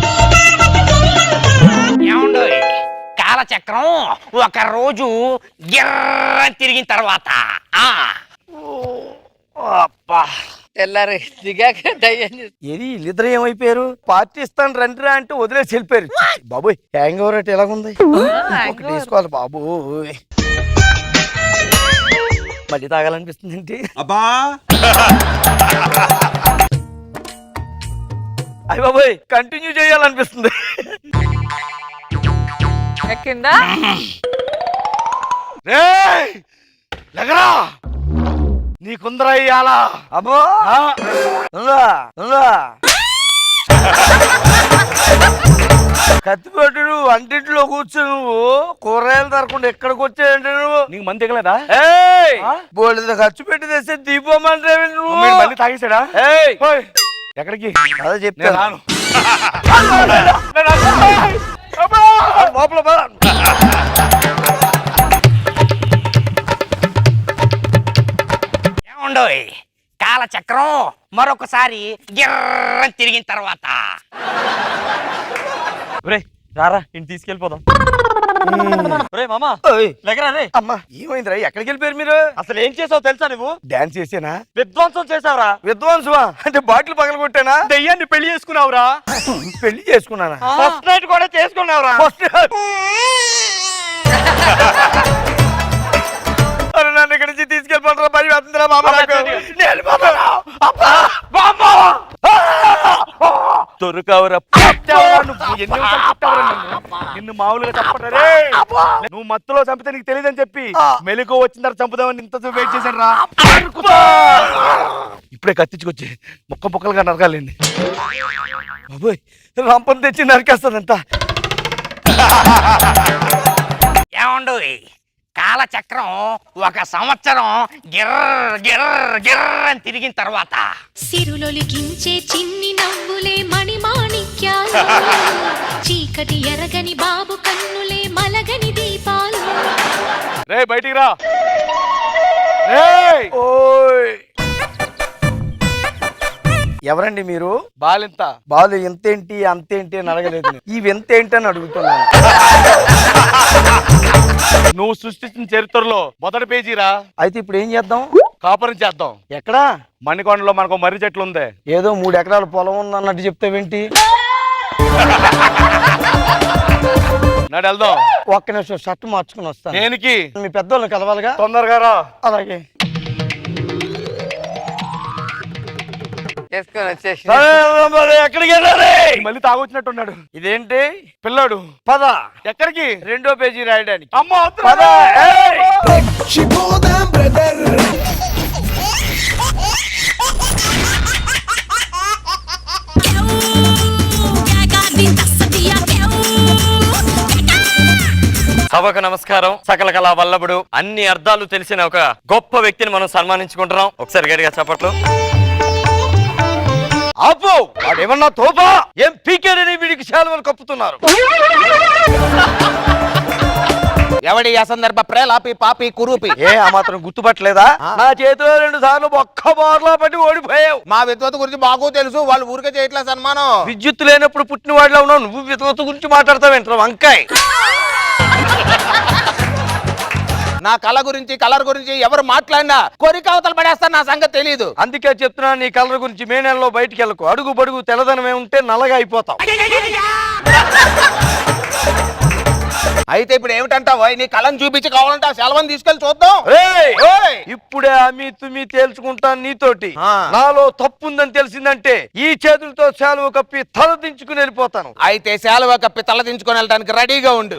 కాలచక్రం ఒక రోజు గిర్ర తిరిగిన తర్వాత అబ్బా తెల్లారి దిగాక దయ్యం ఏది వీళ్ళిద్దరు ఏమైపోయారు? పార్టీ ఇస్తాను రండిరా అంటే వదిలేసి వెళ్ళిపోయారు. బాబోయ్ హ్యాంగ్ ఓవర్ అంటే ఎలాగుంది? ఒకటి తీసుకోవాలి బాబు. మళ్ళీ తాగాలనిపిస్తుంది ఏంటి? అబ్బా అయ్య బాబోయ్ కంటిన్యూ చేయాలనిపిస్తుంది. ఎక్కిందా? లగరా నీకుందరా ఇయ్యాలా? అబ్బో కత్తిపెట్టు వంటింట్లో కూర్చో. నువ్వు కూరగాయలు తరకుండా ఎక్కడికి వచ్చాయంటే నువ్వు నీకు మంది దిగలేదా? బోల్డ్ ఖర్చు పెట్టి తెస్తే దీపమంటే నువ్వు మళ్ళీ తాగేసాడా? ఎక్కడికి? అదే చెప్తా రాను. లోపల ఏముండోయ్ కాలచక్రం మరొకసారి గిర్ర తిరిగిన తర్వాత రారా ఇంటి తీసుకెళ్ళిపోదాం. మామా లెగరా రే. అమ్మా ఏమైందిరా? ఎక్కడికి వెళ్ళిపోయారు మీరు? అసలు ఏం చేసావు తెలుసా? నువ్వు డాన్స్ చేసానా? విధ్వంసం చేసావురా. విద్వాంసమా అంటే బాటిల్ పగలగొట్టానా? దెయ్యాన్ని పెళ్లి చేసుకున్నావురా. పెళ్లి చేసుకున్నానా? ఫస్ట్ నైట్ కూడా చేసుకున్నావురా. నన్ను ఇక్కడి నుంచి తీసుకెళ్ళిపోతారా? పని వెళ్తుందిరా బాబా. దొరకవురా. నిన్ను మామూలుగా చంపరే. నువ్వు మత్తులో చంపితే నీకు తెలియదని చెప్పి మెలకు వచ్చిన తర్వాత చంపుదామని ఇంత వెయిట్ చేశాను రా. ఇప్పుడే కత్తించుకొచ్చి ముక్క ముక్కలుగా నరకాలండి. బాబోయ్ రంపం తెచ్చి నరికేస్తాదంతా. ఏముండోయ్ కాలచక్రం ఒక సంవత్సరం గిర్ర గిర్ర గిర్ర అని తిరిగిన తర్వాత సిరులొలికించే చిన్ని నవ్వులే మణిమాణిక్యాలు, చీకటి ఎరగని బాబు కన్నులే మలగని దీపాలు. రే బయటికి రా. ఓయ్ ఎవరండి మీరు? బాలింత. బాలు ఎంతేంటి అంతేంటి అని అడగలేదు నేను. ఈ వింతేంటి అని అడుగుతున్నాను. నువ్వు సృష్టించిన చరిత్రలో మొదటి పేజీరా. అయితే ఇప్పుడు ఏం చేద్దాం? కాపురం చేద్దాం. ఎక్కడా? మణికొండలో మనకు మర్రి చెట్లు ఉంది. ఏదో 3 ఎకరాల పొలం ఉందన్నట్టు చెప్తావేంటి? నాడు వెళ్దాం. ఒక్క నిమిషం షర్ట్ మార్చుకుని వస్తాను. దేనికి? మీ పెద్దోళ్ళని కలవాలిగా. తొందరగా రా. అలాగే. చేసుకొని వచ్చేసి ఎక్కడికి వెళ్ళాలి? మళ్ళీ తాగొచ్చినట్టున్నాడు. ఇదేంటి? పిల్లాడు పద. ఎక్కడికి? 2వ పేజీ రాయడానికి. అమ్మో పద. ఏయ్! రెచ్చిపోదాం బ్రదర్ సభకు నమస్కారం. సకల కళా వల్లభుడు, అన్ని అర్థాలు తెలిసిన ఒక గొప్ప వ్యక్తిని మనం సన్మానించుకుంటున్నాం. ఒకసారి గట్టిగా చప్పట్లు. ఆపు! వాడేమన్నా తోపా? ఏం పీకేడని వీడికి శాలువలు కప్పుతున్నారు? ఎవడి అసందర్భ ప్రేలాపి పాపి కురూపి. ఏ ఆ మాత్రం గుర్తుపట్టలేదా? నా చేతిలో 2 సార్లు ఒక్క బార్లో పట్టి ఓడిపోయావు. మా విద్వత్ గురించి బాగు తెలుసు, వాళ్ళు ఊరికే చేయట్లేదు సన్మానం. విద్యుత్ లేనప్పుడు పుట్టిన వాడిలో ఉన్నావు నువ్వు. విద్వత్ గురించి మాట్లాడతావేంట్రా వంకాయ్? నా కళ గురించి కలర్ గురించి ఎవరు మాట్లాడినా కోరిక అవతల పడేస్తారు, నా సంగతి తెలియదు. అందుకే చెప్తున్నా, నీ కలర్ గురించి మే నెలలో బయటికి వెళ్ళకు. అడుగు బడుగు తెల్లదనమే ఉంటే నల్లగా అయిపోతావు. అయితే ఇప్పుడు ఏమిటంటావు? నీ కళను చూపించి కావాలంటే ఆ సెలవుని తీసుకెళ్లి చూద్దాం. ఏయ్! ఇప్పుడే అమి తుమి తేల్చుకుంటాను నీతోటి. నాలో తప్పు ఉందని తెలిసిందంటే ఈ చేతులతో శాలువ కప్పి తల దించుకుని వెళ్ళిపోతాను. అయితే సెలవు కప్పి తల దించుకొని వెళ్ళడానికి రెడీగా ఉండు.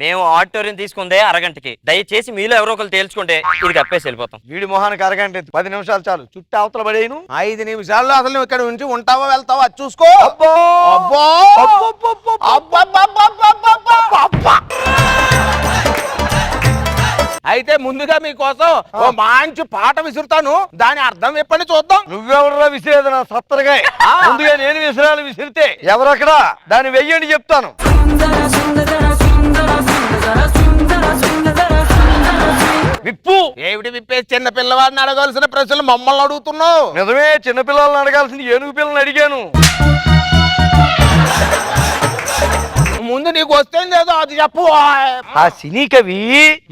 మేము ఆడిటోరియం తీసుకుందే అరగంటకి. దయచేసి మీలో ఎవరో ఒకరు తేల్చుకుంటే ఇది కప్పేసి వెళ్ళిపోతాం. వీడి మొహానికి అరగంట 10 నిమిషాలు చాలు. చుట్టూ అవతల పడేయను. 5 నిమిషాల్లో అసలు నువ్వు ఇక్కడ ఉంచి ఉంటావో వెళ్తావో అది చూసుకో. అబ్బో! అబ్బో! అబ్బబ్బబ్బబ్బబ్బబ్బబ్బబ్బబ్బ! అయితే ముందుగా మీకోసం ఓ మంచి పాట విసురుతాను, దాని అర్థం ఎప్పటి చూద్దాం. నువ్వెవడరా విసిరేది? నా సత్తరగా ముందుగా నేను విసిరాలు విసిరితే ఎవరక్కడా దాన్ని వెయ్యండి చెప్తాను. విప్పు! ఏమిటి విప్పేసి చిన్న పిల్లవాడిని అడగాల్సిన ప్రశ్నలు మమ్మల్ని అడుగుతున్నావు? నిజమే, చిన్నపిల్లల్ని అడగాల్సింది ఏనుగు పిల్లల్ని అడిగాను. ముందు నీకు వస్తే లేదో అది చెప్పు. ఆ సినీ కవి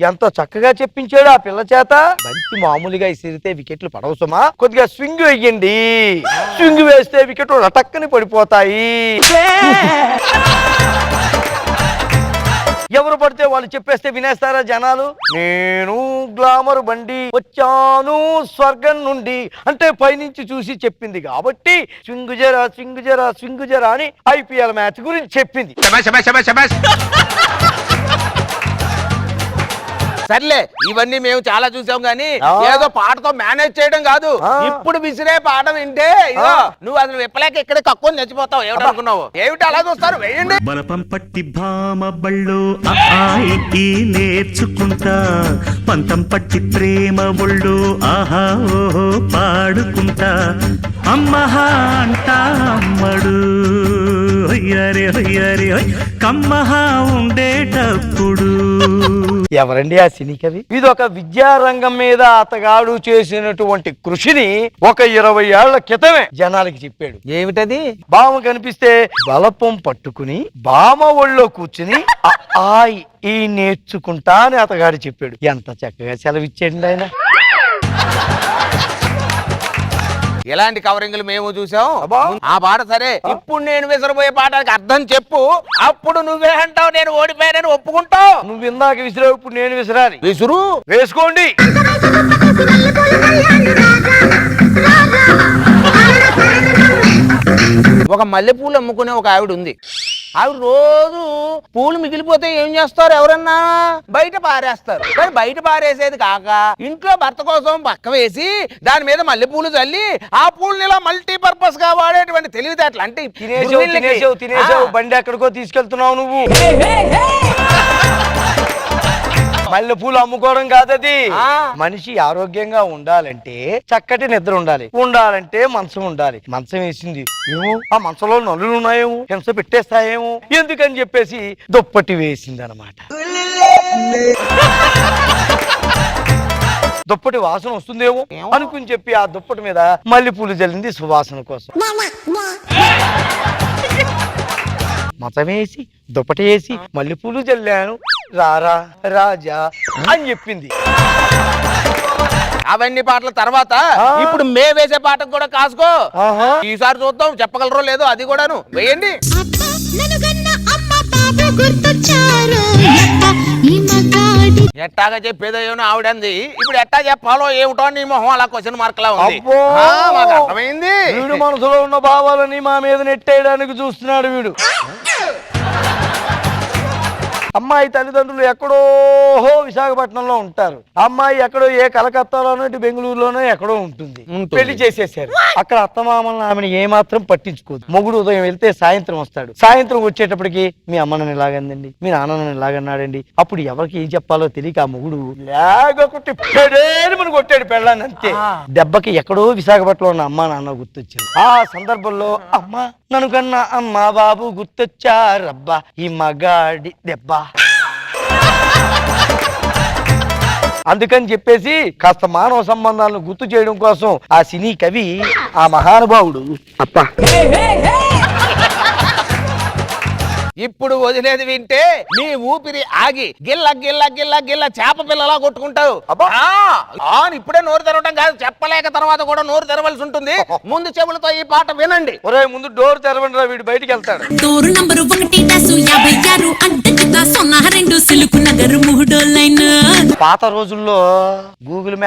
ఎంతో చక్కగా చెప్పించాడు ఆ పిల్ల చేత. బంతి మామూలుగా ఇసిరితే వికెట్లు పడవు సుమా, కొద్దిగా స్వింగ్ వేయండి. స్వింగ్ వేస్తే వికెట్లు రటక్కని పడిపోతాయి. ఎవరు పడితే వాళ్ళు చెప్పేస్తే వినేస్తారా జనాలు? నేను గ్లామర్ బండి వచ్చాను స్వర్గం నుండి అంటే పైనుంచి చూసి చెప్పింది కాబట్టి స్వింగ్ జరా స్వింగ్ జరా స్వింగ్ జరా అని IPL మ్యాచ్ గురించి చెప్పింది. సర్లే, ఇవన్నీ మేము చాలా చూసాం గానీ ఏదో పాటతో మేనేజ్ చేయడం కాదు. ఇప్పుడు విసిరే పాట వింటే ఇదో నువ్వు అసలు విప్పలేక ఇక్కడ కక్కుని చచ్చిపోతావు. ఏమిటనుకున్నావు? ఏమిటి అలా చూస్తారు? వేయండి. బలపం పట్టి భామ బళ్ళు ఈ నేర్చుకుంటా, పంతం పట్టి ప్రేమ ఒళ్ళు ఆహా ఓహో పాడుకుంటా, అమ్మహా అంటా అమ్మడు హొయ్యరే హొయ్యరే హొయ్ కమ్మహా ఉండేటప్పుడు. ఎవరండి ఆ సినీ కవి? ఇది ఒక విద్యారంగం మీద అతగాడు చేసినటువంటి కృషిని ఒక 20 ఏళ్ల క్రితమే జనాలకి చెప్పాడు. ఏమిటది? బామ కనిపిస్తే బలపం పట్టుకుని బామ ఒళ్ళో కూర్చుని ఈ నేర్చుకుంటా అని అతగాడు చెప్పాడు. ఎంత చక్కగా సెలవిచ్చాడు ఆయన. ఇలాంటి కవరింగ్లు మేము చూసాం. ఆ పాట సరే, ఇప్పుడు నేను విసరబోయే పాటకి అర్థం చెప్పు. అప్పుడు నువ్వే అంటావు నేను ఓడిపోయానని ఒప్పుకుంటావు. నువ్వు ఇందాక విసిరావు, ఇప్పుడు నేను విసిరాలి. విసురు. వేసుకోండి. ఒక మల్లెపూలు అమ్ముకునే ఒక ఆవిడ ఉంది. ఆవిడ రోజు పూలు మిగిలిపోతే ఏం చేస్తారు? ఎవరన్నా బయట పారేస్తారు. కానీ బయట పారేసేది కాక ఇంట్లో భర్త కోసం పక్క వేసి దాని మీద మల్లెపూలు చల్లి ఆ పూలని ఇలా మల్టీపర్పస్ గా వాడేటువంటి తెలివితేటలు. అంటే తినేసావు బండి ఎక్కడికో తీసుకెళ్తున్నావు నువ్వు. మల్లె పూలు అమ్ముకోవడం కాదది. మనిషి ఆరోగ్యంగా ఉండాలంటే చక్కటి నిద్ర ఉండాలంటే మంచం ఉండాలి. మంచం వేసింది ఏమో ఆ మంచంలో నలులు ఉన్నాయేమో, హింస పెట్టేస్తాయేమో ఎందుకని చెప్పేసి దుప్పటి వేసింది అనమాట. దుప్పటి వాసన వస్తుందేమో అనుకుని చెప్పి ఆ దుప్పటి మీద మల్లెపూలు జల్లింది సువాసన కోసం. మతం వేసి దుప్పటి వేసి మల్లెపూలు జల్లాను రారా రాజా అని చెప్పింది. అవన్నీ పాటల తర్వాత ఇప్పుడు మే వేసే పాటకు కూడా కాసుకో. ఈసారి చూద్దాం చెప్పగలరో లేదో అది కూడాను వేయండి. ఎట్టాగా చెప్పేదయ్యోనో ఆవిడంది, ఇప్పుడు ఎట్టా చెప్పాలో ఏమిటో నీ మొహం అలా క్వశ్చన్ మార్క్ లా ఉంది. మాకు అర్థమైంది. వీడు మనసులో ఉన్న భావాలని మా మీద నెట్టేయడానికి చూస్తున్నాడు వీడు. అమ్మాయి తల్లిదండ్రులు ఎక్కడో విశాఖపట్నంలో ఉంటారు. అమ్మాయి ఎక్కడో ఏ కలకత్తాలోనో ఇటు బెంగళూరులోనో ఎక్కడో ఉంటుంది. పెళ్లి చేసేసారు. అక్కడ అత్తమామలను ఆమెను ఏమాత్రం పట్టించుకోదు. మొగుడు ఉదయం వెళ్తే సాయంత్రం వస్తాడు. సాయంత్రం వచ్చేటప్పటికి మీ అమ్మ నన్ను ఇలాగందండి, మీ నాన్న నన్ను ఇలాగన్నాడండి. అప్పుడు ఎవరికి ఏం చెప్పాలో తెలియక ఆ మొగుడు లేకపోతే పెడేమని కొట్టాడు పెళ్ళాన్ని. అంతే దెబ్బకి ఎక్కడో విశాఖపట్నంలో ఉన్న అమ్మా నాన్న గుర్తొచ్చారు. ఆ సందర్భంలో అమ్మ నన్ను కన్నా అమ్మ బాబు గుర్తొచ్చారబ్బా ఈ మగాడి దెబ్బ. అందుకని చెప్పేసి కాస్త మానవ సంబంధాలను గుర్తు చేయడం కోసం ఆ సినీ కవి ఆ మహానుభావుడు అప్ప ఇప్పుడు వదిలేది వింటే నీ ఊపిరి ఆగి గిల్ల గిల్ల గిల్ల గిల్ల చేప పిల్లలా కొట్టుకుంటావు. ఇప్పుడే నోరు తెరవడం కాదు, చెప్పలేక తర్వాత కూడా నోరు తెరవలసి ఉంటుంది. ముందు చెవులతో ఈ పాట వినండి. ఒరే ముందు డోర్ తెరవండి రా, వీడు బయటికి వెళ్తాడు. Door number 1-56 అడ్డంకిత 02 silk Nagar 3 line. పాత రోజుల్లో గూగుల్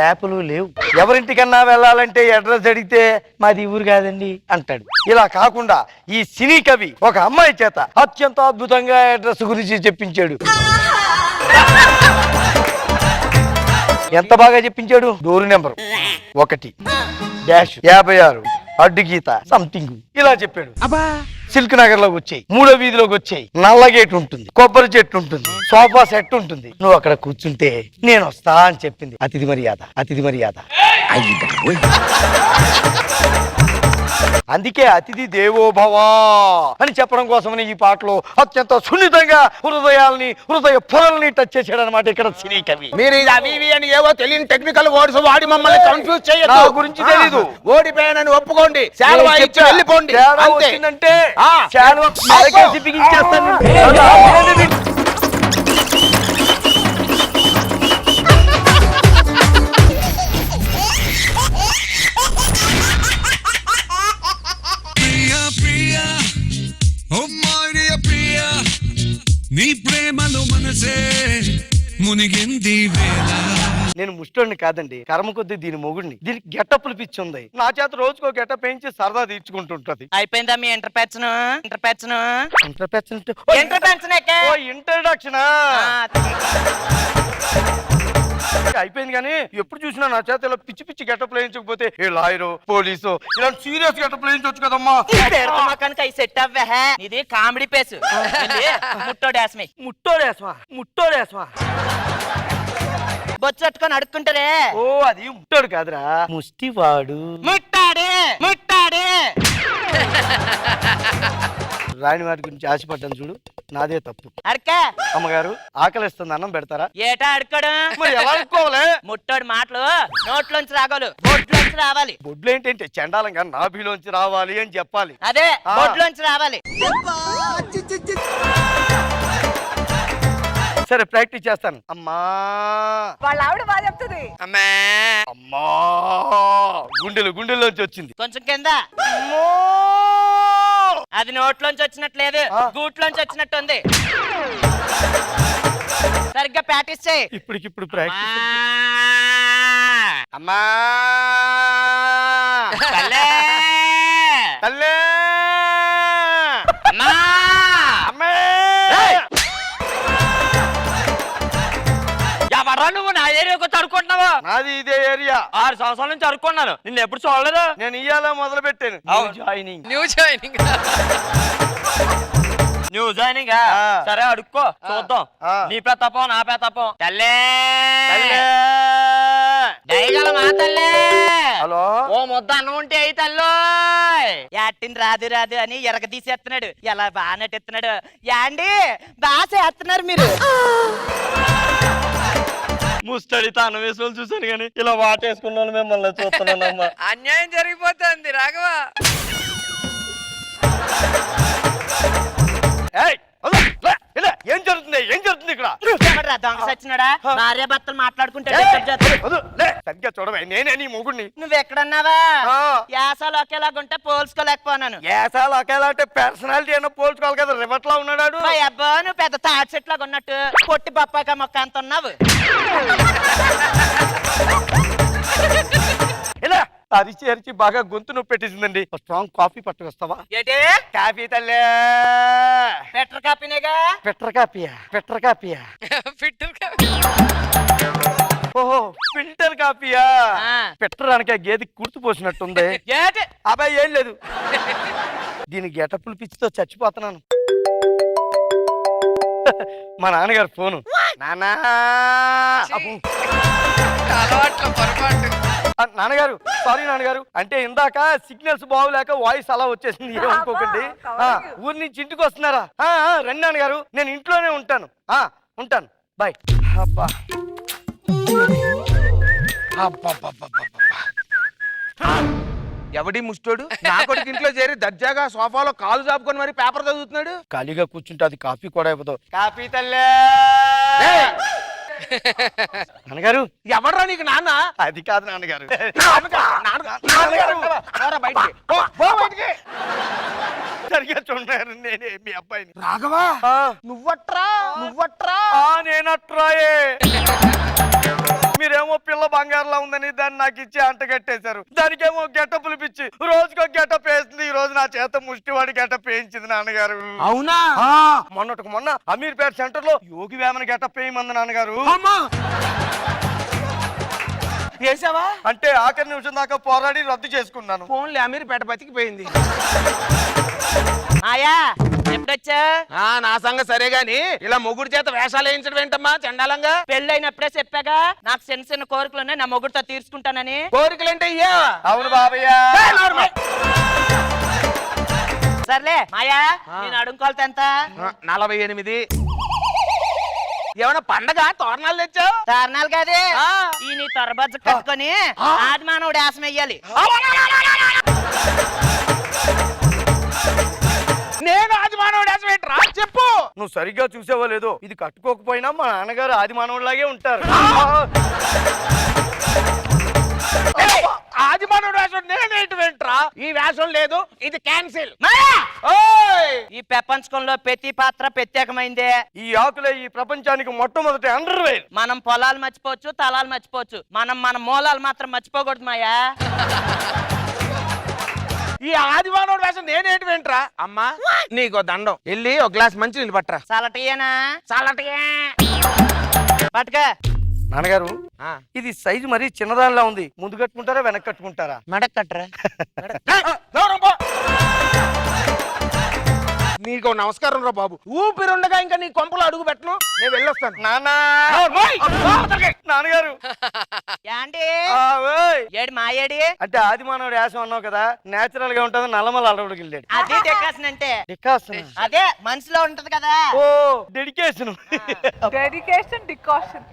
యాప్లు లేవు. ఎవరింటికన్నా వెళ్ళాలంటే అడ్రస్ అడిగితే మాది ఊరు కాదండి అంటాడు. ఇలా కాకుండా ఈ సినీ కవి ఒక అమ్మాయి చేత అత్యంత అద్భుతంగా అడ్రస్ గురించి చెప్పించాడు. ఎంత బాగా చెప్పించాడు. డోరు నెంబర్ 1-56 అడ్డు గీత సంథింగ్ ఇలా చెప్పాడు. సిల్క్ నగర్ లోకి వచ్చాయి, 3వ వీధిలోకి వచ్చాయి. నల్ల గేట్ ఉంటుంది, కొబ్బరి చెట్టు ఉంటుంది, సోఫా సెట్ ఉంటుంది. నువ్వు అక్కడ కూర్చుంటే నేను వస్తా అని చెప్పింది. అతిథి మర్యాద. అందుకే అతిథి దేవో భవ అని చెప్పడం కోసమని ఈ పాటలో అత్యంత సున్నితంగా హృదయ పొరల్ని టచ్ చేశాడు అనమాట ఇక్కడ సినీ కవి. మీరు ఇది అవి ఇవి అని ఏవో తెలియని టెక్నికల్ వర్డ్స్ వాడి మమ్మల్ని కన్ఫ్యూజ్ చేయొద్దు. నా గురించి తెలీదు. ఓడిపోయానని ఒప్పుకోండి, శాలువా ఇచ్చి వెళ్ళిపోండి. వచ్చిందంటే బిగించేస్తాను. నీ ప్రేమలో మనసే మునిగింది వేళ. నేను ముష్టోడిని కాదండి, కర్మ కొద్దీ దీని మొగుడిని. దీనికి గెటప్లు పిచ్చి ఉంది. నా చేత రోజుకో గెటప్ వేయించి సరదా తీర్చుకుంటుంటది. అయిపోయిందా మీ ఇంటర్పెక్షన్? ఇంట్రడక్షన్ అయిపోయింది. కానీ ఎప్పుడు చూసినా నా చేత ఇలా పిచ్చి పిచ్చి గెటప్ వేయించకపోతే ఏ లాయరు పోలీసు ఇలాంటి సీరియస్ గెటప్ వేయించవచ్చు కదమ్మా. సెట్ అవ్వే ఇది కామెడీ పేసు. ముట్టోడేస్మా బొచ్చట్టుకొని అడుక్కుంటారే. ఓ అది ముట్టాడు కాదురా, ముష్టివాడు. ముట్టాడే రాణి వారి గురించి ఆశపడ్డాను చూడు, నాదే తప్పు. అడకా అమ్మగారు ఆకలిస్తుంది, అన్నం పెడతారా? ఏటా అడుకోడు మరి ఎలా అనుకోవాలి? ముట్టోడు మాటలు నోట్లోంచి రాగోలు, బొడ్లోంచి రావాలి. బొడ్లు ఏంటంటే చండాలంగా నాభిలోంచి రావాలి అని చెప్పాలి. అదే బొడ్లోంచి రావాలి. సరే ప్రాక్టీస్ చేస్తాను. అమ్మా వాళ్ళ ఆవిడ బాగా చెప్తుంది. అమ్మా గుండెల్లోంచి వచ్చింది. కొంచెం కింద. అది నోట్లోంచి వచ్చినట్లేదు, గూట్లోంచి వచ్చినట్టు ఉంది. సరిగ్గా ప్రాక్టీస్ చేయి. ఇప్పటికిప్పుడు ప్రాక్టీస్. అమ్మా తల్లే ఎవరా నువ్వు నా ఏరియాకు అడుకుంటున్నావా? నాది ఇదే ఏరియా. 6 సంవత్సరాల నుంచి అడుక్కున్నాను, నిన్ను ఎప్పుడు చూడలేదు. నేను ఇయ్యాల మొదలు పెట్టాను. New joining. సరే అడుక్కో, చూద్దాం నీ ప్రతాపం నా ప్రతాపం. తల్లే హలో, ఓ ముద్ద అన్నం ఉంటే అయి తల్లో యాటిని రాదు అని ఎరగ తీసేస్తున్నాడు. ఎలా బాగా నటిస్తున్నాడు. యాండి బాగా చేస్తున్నారు మీరు. ముస్టడి తాను వేసిన వాళ్ళు చూసాను కానీ ఇలా వాటేసుకున్న వాళ్ళు మిమ్మల్ని చూస్తున్నానమ్మా. అన్యాయం జరిగిపోతుంది రాఘవ. ఏయ్, వదలు, లే, ఇలా, ఏం జరుగుతుంది ఇక్కడ ఎవడ్రా దొంగ సచ్చినాడా? భార్య భర్తలు మాట్లాడుకుంటే వదలు, లే, సరిగ్గా చూడవే, నేనే నీ మొగుడిని. నువ్వు ఎక్కడన్నావా? ఆ. యాసాలు ఒకేలాగుంటే పోల్చుకోలేకపోయినాను. ఏసాలు ఒకేలా అంటే పర్సనాలిటీ అయినా పోల్చుకోవాలి కదా, రివర్ట్లా ఉన్నాడు. మా అబ్బా నువ్వు పెద్ద తాటి చెట్లాగా ఉన్నట్టు పొట్టి పప్పాక మొక్క అంత ఉన్నావు. ఇలా అరిచి అరిచి బాగా గొంతు నొప్పి పెట్టేసిందండి. Strong coffee పట్టుకొస్తావా? ఏంటి కాఫీ తల్లే. పెట్ర కాపీనేగా. పెట్ర కాపీయా ఓహో, ఫిల్టర్ కాపీయా? ఆ. పెట్టడానికి ఆ గేదెకి కుర్తు పోసినట్టుంది. ఏంటి అబ్బాయి ఏం లేదు, దీని గెటప్పులు పిచ్చితో చచ్చిపోతున్నాను. మా నాన్నగారు ఫోను. నాన్నా నాన్నగారు, సారీ నాన్నగారు, అంటే ఇందాక సిగ్నల్స్ బాగులేక వాయిస్ అలా వచ్చేసింది, ఏమనుకోకండి. ఊరి నుంచి ఇంటికి వస్తున్నారా? రండి నాన్నగారు, నేను ఇంట్లోనే ఉంటాను. ఉంటాను, బాయ్. అబ్బా ఎవడి ముష్టోడు నా కొడుకు ఇంట్లో చేరి దర్జాగా సోఫాలో కాలు చాపుకొని మరి పేపర్ చదువుతున్నాడు. ఖాళీగా కూర్చుంటే అది కాఫీ కూడా అయిపోతావు. కాఫీ తల్లే. నాన్నగారు, ఎవడరా నీకు నాన్న? అది కాదు నాన్నగారు. సరిగ్గా చూడన్నారు, నేనే మీ అబ్బాయిని. రాఘవా, నువ్వట్రా నేనట్రాయే. మీరేమో పిల్ల బంగారులా ఉందని దాన్ని నాకు ఇచ్చి అంట కట్టేశారు. దానికేమో గెటప్పులు పిచ్చి రోజుకో గెటప్ వేస్తుంది. ఈ రోజు నా చేత ముష్టివాడి గెటప్ వేయించింది నాన్నగారు. అవునా? మొన్నటికి మొన్న అమీర్పేట సెంటర్ లో యోగి వేమన గెటప్ వేయమంది నాన్నగారు. చేసావా? అంటే ఆఖరి నిమిషం దాకా పోరాడి రద్దు చేసుకున్నాను. ఫోన్లే అమీర్పేట బతికిపోయింది. ఆయా ఎప్పుడొచ్చా? నా సంగతి సరే గాని ఇలా మొగుడు చేత వేషాలు వేయించడం ఏంటమ్మా చండాలంగా? పెళ్ళైనప్పుడే చెప్పాగా నాకు చిన్న చిన్న కోరికలు ఉన్నాయి, నా మొగుడుతో తీర్చుకుంటానని. కోరికలంటే ఇయ్యా? అవును బాబయ్య. సర్లే మాయా, నేను అడుగుకోలత ఎంత? 48. ఏమన్నా పండగ తోరణాలు తెచ్చావు? కారణాలు కాదే, ఈ నీ తొరబజ్జ కట్టుకొని ఆదిమానవుడు యాసం వెయ్యాలి. నేను ఆదిమానవుడు యాసం ఏంట్రా చెప్పు. నువ్వు సరిగ్గా చూసేవో లేదో, ఇది కట్టుకోకపోయినా మా నాన్నగారు ఆది మానవుడిలాగే ఉంటారు. ఆదిమానవుడు వేషం నేనేంటి వెంట్రా? ఈ వేషం లేదు, ఇది క్యాన్సిల్. ఈ ప్రపంచంలో ప్రతి పాత్ర ప్రత్యేకమైందే. ఈ ఆకులే ఈ ప్రపంచానికి మొట్టమొదటి అండర్వేర్. మనం పొలాలు మర్చిపోవచ్చు, తలాలు మర్చిపోవచ్చు, మనం మన మూలాలు మాత్రం మర్చిపోకూడదు మాయా. ఈ ఆదిమానవుడు వేషం నేనేంటి వెంట్రా? అమ్మా నీకో దండం, వెళ్ళి ఒక గ్లాస్ మంచి నీళ్ళు పట్టరా. చల్లటియేనా? చల్లటియే పట్టుక. నాన్నగారు, ఇది సైజు మరీ చిన్నదానిలా ఉంది. ముందు కట్టుకుంటారా వెనక కట్టుకుంటారా? మెడక్ కట్టరా. నీకు నమస్కారం రా బాబు. ఊపిరుండగా ఇంకా నీ కొంపలో అడుగు పెట్టను. నేను వెళ్ళొస్తాను. నాన్నగారు యాండి ఓయ్. ఏడు మాయేడి అంటే ఆదిమానవుడు యాసం అన్నావు కదా, నేచురల్ గా ఉంటది. నల్లమల అలవాడికి వెళ్ళాడు. అదే డెకాషన్ అంటే. డికాషన్? అదే మనసులో ఉంటది కదా. ఓ, డెడికేషన్. డికాషన్.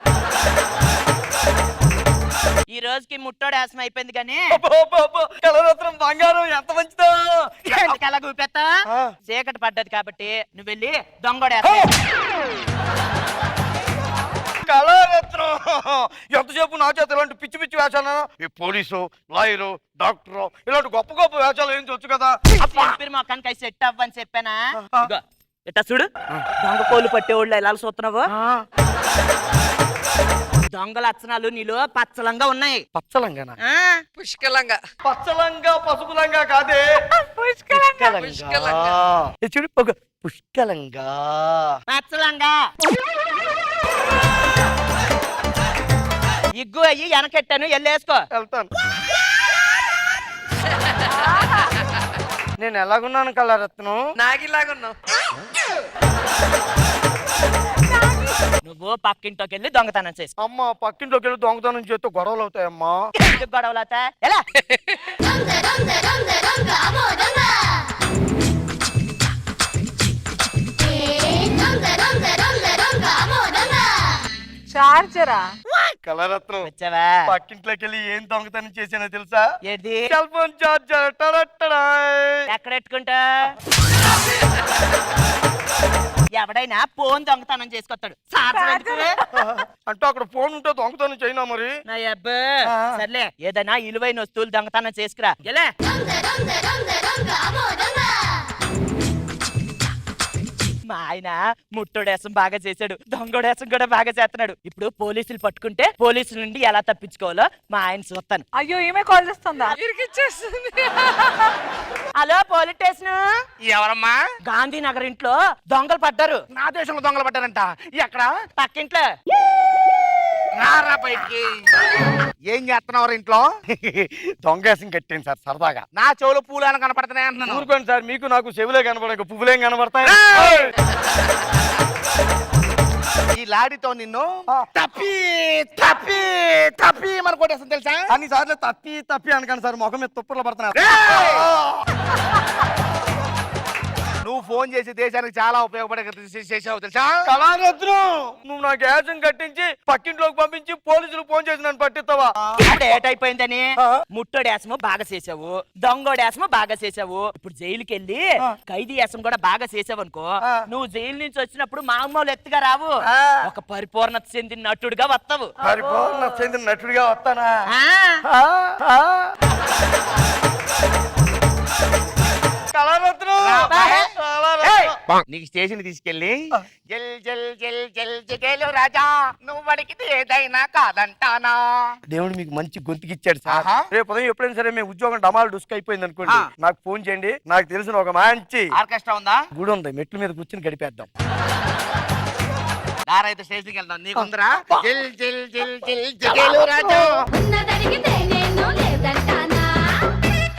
ఈ రోజుకి ముట్టోడు యాసం అయిపోయింది కానీ కలరత్నం బంగారం ఎంత మంచిదో. అలా కూపెత్తా. చీకటి పడ్డది కాబట్టి నువ్వు వెళ్ళి దొంగోడు కళారత్నం ఎంతసేపు నా చేత ఇలాంటి పిచ్చి పిచ్చి వేషాలు, ఈ పోలీసు, లాయరు, డాక్టరు ఇలాంటి గొప్ప గొప్ప వేషాలు వేయించవచ్చు కదా. మొక్కానికి అవి సెట్ అవ్వని చెప్పానా? ఇట్టా చూడు, దొంగ కోళ్ళు పట్టేవాళ్ళు ఎలా చూస్తున్నావు? దొంగ లక్షణాలు నీలో పచ్చలంగా ఉన్నాయి. పచ్చలంగా? పుష్కలంగా. పచ్చలంగా పసుపులంగా కాదే, చూడు ఒక పుష్కలంగా పచ్చలంగా. ఇగ్గు అయ్యి వెనకెట్టాను, వెళ్ళేసుకో. వెళ్తాను. నేను ఎలాగున్నాను కళారత్నం? నాగిలాగున్నావు. నువ్వు పక్కింట్లోకి వెళ్ళి దొంగతనం చేసి. అమ్మ, పక్కింట్లోకి వెళ్ళి దొంగతనం చేస్తే గొడవలు అవుతాయమ్మా. గొడవలు అవుతాయి. ఎలా? చార్జరా? కళరత్నం వచ్చావా పక్కింట్లోకి వెళ్ళి ఏం దొంగతనం చేసానో తెలుసా? ఏంటి సెల్ ఫోన్ చార్జర్. ఎక్కడ పెట్టుకుంటా ఎవడైనా ఫోన్ దొంగతనం చేసుకొస్తాడు అంటే అక్కడ ఫోన్ ఉంటే దొంగతనం చేయనా మరి? నా అబ్బా సర్లే ఏదైనా విలువైన వస్తువులు దొంగతనం చేసుకురా ఎలా మా ఆయన ముట్టోడేసం బాగా చేశాడు, దొంగోడేసం కూడా బాగా చేస్తున్నాడు. ఇప్పుడు పోలీసులు పట్టుకుంటే పోలీసుల నుండి ఎలా తప్పించుకోవాలో మా ఆయన చూస్తాను. అయ్యో ఏమే కాల్ చేస్తుందా? Hello police station. ఎవరమ్మా? గాంధీనగర్ ఇంట్లో దొంగలు పడ్డారు. నా దేశంలో దొంగలు పడ్డారంట. ఎక్కడ? పక్కింట్లో. రారా బయటికి. ఏం చేస్తున్నావు ఇంట్లో? దొంగేసం కట్టాను సార్ సరదాగా. నా చెవులో పూలు అని కనపడుతున్నాయి అంటున్నాను. ఊరుకోండి సార్, మీకు నాకు చెవులే కనపడక పువ్వులేం కనపడతాయి. ఈ లాడితో నిన్ను తప్పి తప్పి తప్పి మన కొట్టేస్తాను తెలుసా? అన్ని సార్లు తప్పి తప్పి అనకండి సార్, ముఖం మీద తుప్పర్లు పడుతున్నారు. నువ్వు ఫోన్ చేసి దేశానికి చాలా ఉపయోగపడే చేసావు తెలుసా? కళారత్నం, నువ్వు నా గ్యాసం కట్టించి పక్కింట్లోకి పంపించి పోలీసులు ఫోన్ చేసి నన్ను పట్టిస్తావా? ఇప్పుడు ఏటైపోయిందని ముట్టోడేసము బాగా చేసావు, దొంగోడేసము బాగా చేసావు. ఇప్పుడు జైలుకి వెళ్ళి ఖైదీ వేసం కూడా బాగా చేసావు అనుకో, నువ్వు జైలు నుంచి వచ్చినప్పుడు మామూలు ఎత్తుగా రావు, ఒక పరిపూర్ణత చెందిన నటుడుగా వస్తావు. పరిపూర్ణ చెందిన నటుడిగా వస్తానా? నీకు స్టేషన్ తీసుకెళ్ళి జల్ జల్ జల్ జల్ జగేలు రాజా నువ్వు అడిగితే ఏదైనా కాదంటానా. దేవుడు మీకు మంచి గొంతుకిచ్చాడు సార్. రేపు ఉదయం ఎప్పుడైనా సరే మేము ఉద్యోగం డమాల్ డుస్క్ అయిపోయింది అనుకోండి, నాకు ఫోన్ చేయండి. నాకు తెలిసిన ఒక మంచి ఆర్కెస్ట్రా ఉందా? గుడి ఉంది, మెట్ల మీద కూర్చుని గడిపేద్దాం. నారైతే స్టేషన్కి వెళ్దాం. నీకుందరా జల్ జల్ జల్ జల్ జగేలు రాజా.